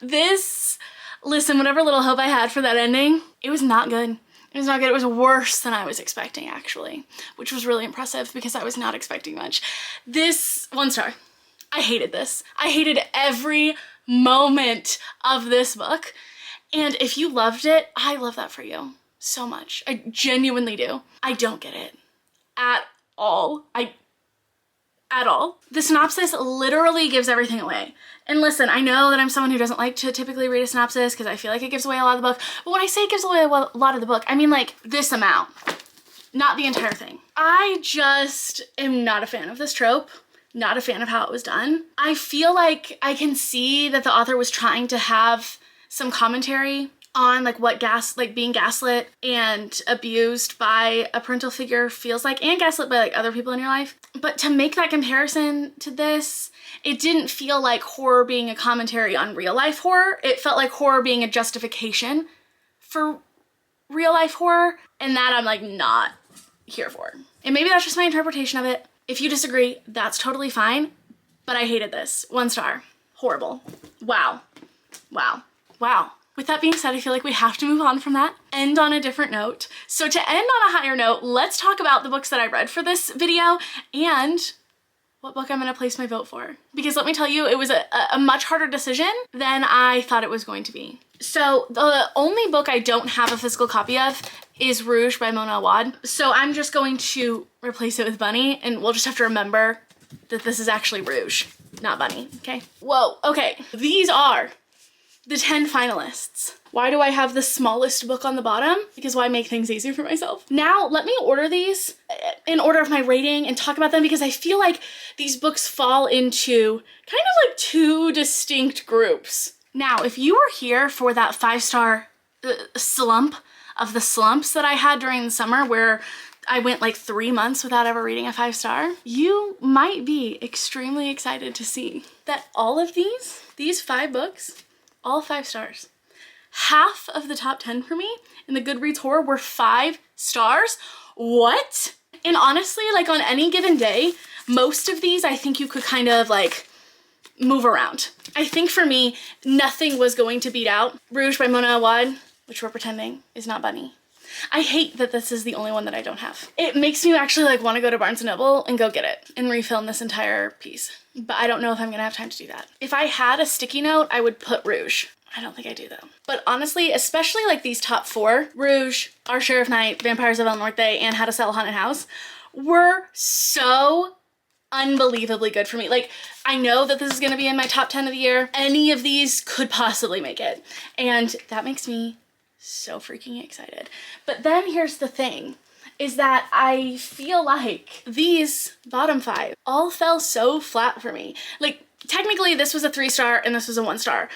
listen, whatever little hope I had for that ending, it was not good. It was not good. It was worse than I was expecting, actually, which was really impressive because I was not expecting much. This, 1 star. I hated this. I hated every moment of this book. And if you loved it, I love that for you so much. I genuinely do. I don't get it at all. At all. The synopsis literally gives everything away. And listen, I know that I'm someone who doesn't like to typically read a synopsis because I feel like it gives away a lot of the book. But when I say it gives away a lot of the book, I mean like this amount, not the entire thing. I just am not a fan of this trope. Not a fan of how it was done. I feel like I can see that the author was trying to have some commentary on like what being gaslit and abused by a parental figure feels like, and gaslit by like other people in your life. But to make that comparison to this, it didn't feel like horror being a commentary on real life horror. It felt like horror being a justification for real life horror, and that I'm like not here for. And maybe that's just my interpretation of it. If you disagree, that's totally fine, but I hated this. 1 star. Horrible. Wow. Wow. Wow. With that being said, I feel like we have to move on from that, end on a different note. So to end on a higher note, let's talk about the books that I read for this video and what book I'm gonna place my vote for. Because let me tell you, it was a much harder decision than I thought it was going to be. So the only book I don't have a physical copy of is Rouge by Mona Awad. So I'm just going to replace it with Bunny, and we'll just have to remember that this is actually Rouge, not Bunny, okay? Whoa, okay. These are the 10 finalists. Why do I have the smallest book on the bottom? Because why make things easier for myself? Now, let me order these in order of my rating and talk about them because I feel like these books fall into kind of like 2 distinct groups. Now, if you were here for that 5-star slump of the slumps that I had during the summer where I went like 3 months without ever reading a 5-star, you might be extremely excited to see that all of these 5 books, all 5 stars. Half of the top 10 for me in the Goodreads horror were 5 stars. What? And honestly, like on any given day, most of these I think you could kind of like move around. I think for me, nothing was going to beat out Rouge by Mona Awad, which we're pretending is not Bunny. I hate that this is the only one that I don't have. It makes me actually like want to go to Barnes & Noble and go get it and refilm this entire piece. But I don't know if I'm gonna have time to do that. If I had a sticky note, I would put Rouge. I don't think I do though. But honestly, especially like these top 4, Rouge, Our Sheriff Night, Vampires of El Norte, and How to Sell a Haunted House, were so unbelievably good for me. Like, I know that this is gonna be in my top 10 of the year. Any of these could possibly make it. And that makes me so freaking excited. But then here's the thing. is that I feel like these bottom 5 all fell so flat for me. Like, technically this was a 3-star and this was a 1-star,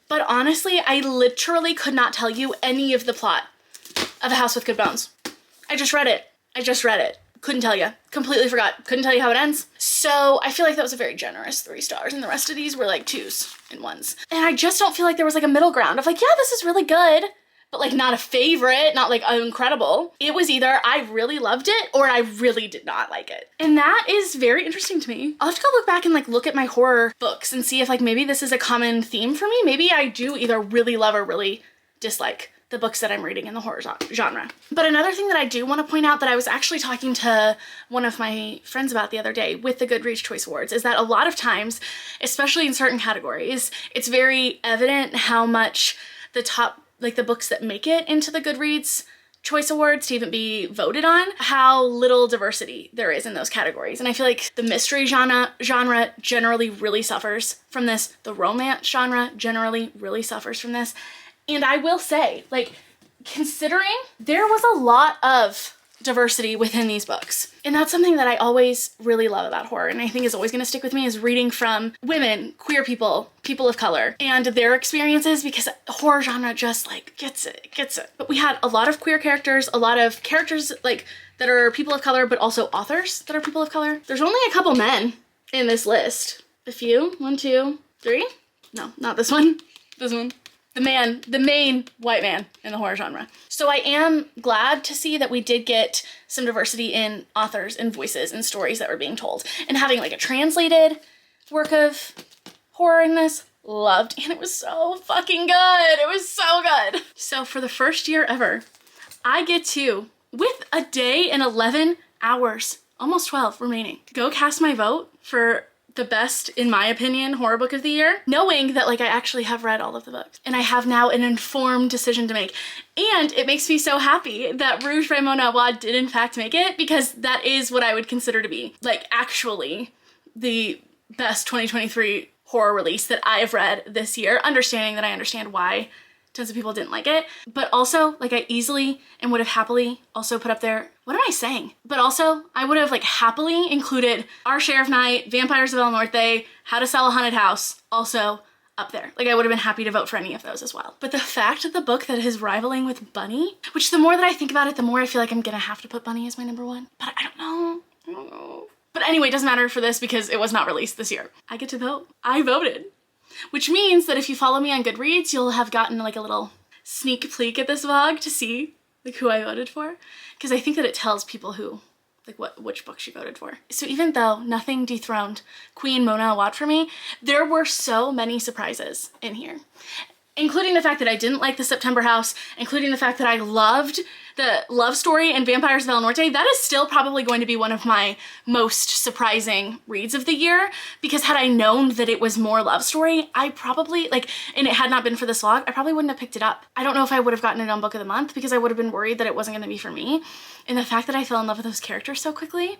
but honestly, I literally could not tell you any of the plot of A House with Good Bones. I just read it. Couldn't tell you. Completely forgot. Couldn't tell you how it ends. So I feel like that was a very generous 3 stars, and the rest of these were like 2s and 1s. And I just don't feel like there was like a middle ground of like, yeah, this is really good, but like not a favorite, not like incredible. It was either I really loved it or I really did not like it. And that is very interesting to me. I'll have to go look back and like look at my horror books and see if like maybe this is a common theme for me. Maybe I do either really love or really dislike the books that I'm reading in the horror genre. But another thing that I do want to point out that I was actually talking to one of my friends about the other day with the Goodreads Choice Awards is that a lot of times, especially in certain categories, it's very evident how much the top, like the books that make it into the Goodreads Choice Awards to even be voted on, how little diversity there is in those categories. And I feel like the mystery genre generally really suffers from this. The romance genre generally really suffers from this. And I will say, like, considering there was a lot of diversity within these books, and that's something that I always really love about horror, and I think is always going to stick with me, is reading from women, queer people, people of color, and their experiences, because horror genre just, like, gets it. But we had a lot of queer characters, a lot of characters, like, that are people of color, but also authors that are people of color. There's only a couple men in this list. A few. 1, 2, 3? No, not this one. This one. The main white man in the horror genre. So I am glad to see that we did get some diversity in authors and voices and stories that were being told. And having like a translated work of horror in this, loved. And it was so fucking good. It was so good. So for the first year ever, I get to, with a day and 11 hours, almost 12 remaining, go cast my vote for the best, in my opinion, horror book of the year, knowing that like I actually have read all of the books and I have now an informed decision to make. And it makes me so happy that Rouge by Mona Awad did in fact make it, because that is what I would consider to be like actually the best 2023 horror release that I have read this year, understanding that I understand why tons of people didn't like it, but also like I easily and would have happily also put up there, what am I saying? But also I would have like happily included Our Share of Night, Vampires of El Norte, How to Sell a Haunted House also up there. Like I would have been happy to vote for any of those as well. But the fact that the book that is rivaling with Bunny, which the more that I think about it, the more I feel like I'm gonna have to put Bunny as my number 1, but I don't know. But anyway, it doesn't matter for this because it was not released this year. I get to vote. I voted. Which means that if you follow me on Goodreads, you'll have gotten like a little sneak peek at this vlog to see like who I voted for. Because I think that it tells people who, like which books you voted for. So even though nothing dethroned Queen Mona Awad for me, there were so many surprises in here. Including the fact that I didn't like the September House, including the fact that I loved the Love Story and Vampires of El Norte. That is still probably going to be one of my most surprising reads of the year, because had I known that it was more love story, I probably, like, and it had not been for this vlog, I probably wouldn't have picked it up. I don't know if I would have gotten it on Book of the Month because I would have been worried that it wasn't going to be for me. And the fact that I fell in love with those characters so quickly.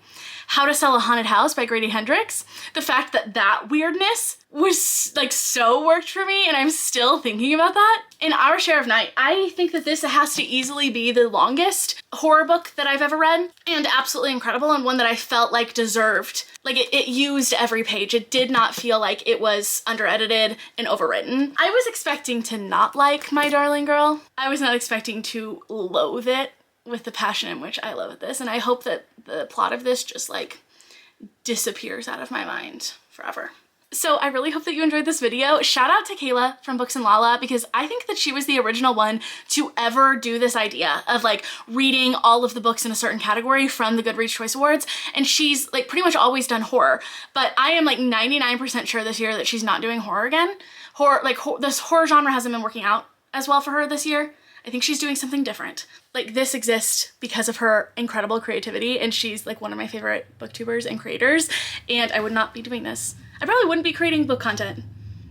How to Sell a Haunted House by Grady Hendrix. The fact that that weirdness was like so worked for me, and I'm still thinking about that. In Our Share of Night, I think that this has to easily be the longest horror book that I've ever read, and absolutely incredible, and one that I felt like deserved. Like it used every page. It did not feel like it was under-edited and overwritten. I was expecting to not like My Darling Girl. I was not expecting to loathe it with the passion in which I loathe this, and I hope that the plot of this just like disappears out of my mind forever. So I really hope that you enjoyed this video. Shout out to Kayla from Books and Lala, because I think that she was the original one to ever do this idea of like reading all of the books in a certain category from the Goodreads Choice Awards. And she's like pretty much always done horror, but I am like 99% sure this year that she's not doing horror again. This horror genre hasn't been working out as well for her this year. I think she's doing something different. Like this exists because of her incredible creativity, and she's like one of my favorite booktubers and creators, and I would not be doing this. I probably wouldn't be creating book content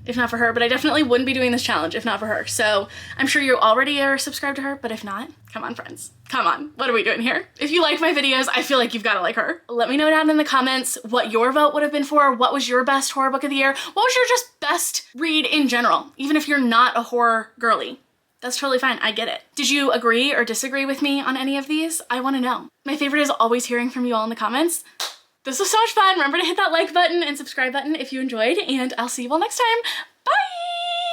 if not for her, but I definitely wouldn't be doing this challenge if not for her. So I'm sure you already are subscribed to her, but if not, come on friends, come on. What are we doing here? If you like my videos, I feel like you've got to like her. Let me know down in the comments what your vote would have been for. What was your best horror book of the year? What was your just best read in general? Even if you're not a horror girly, That's totally fine. I get it. Did you agree or disagree with me on any of these? I want to know. My favorite is always hearing from you all in the comments. This was so much fun. Remember to hit that like button and subscribe button if you enjoyed, and I'll see you all next time.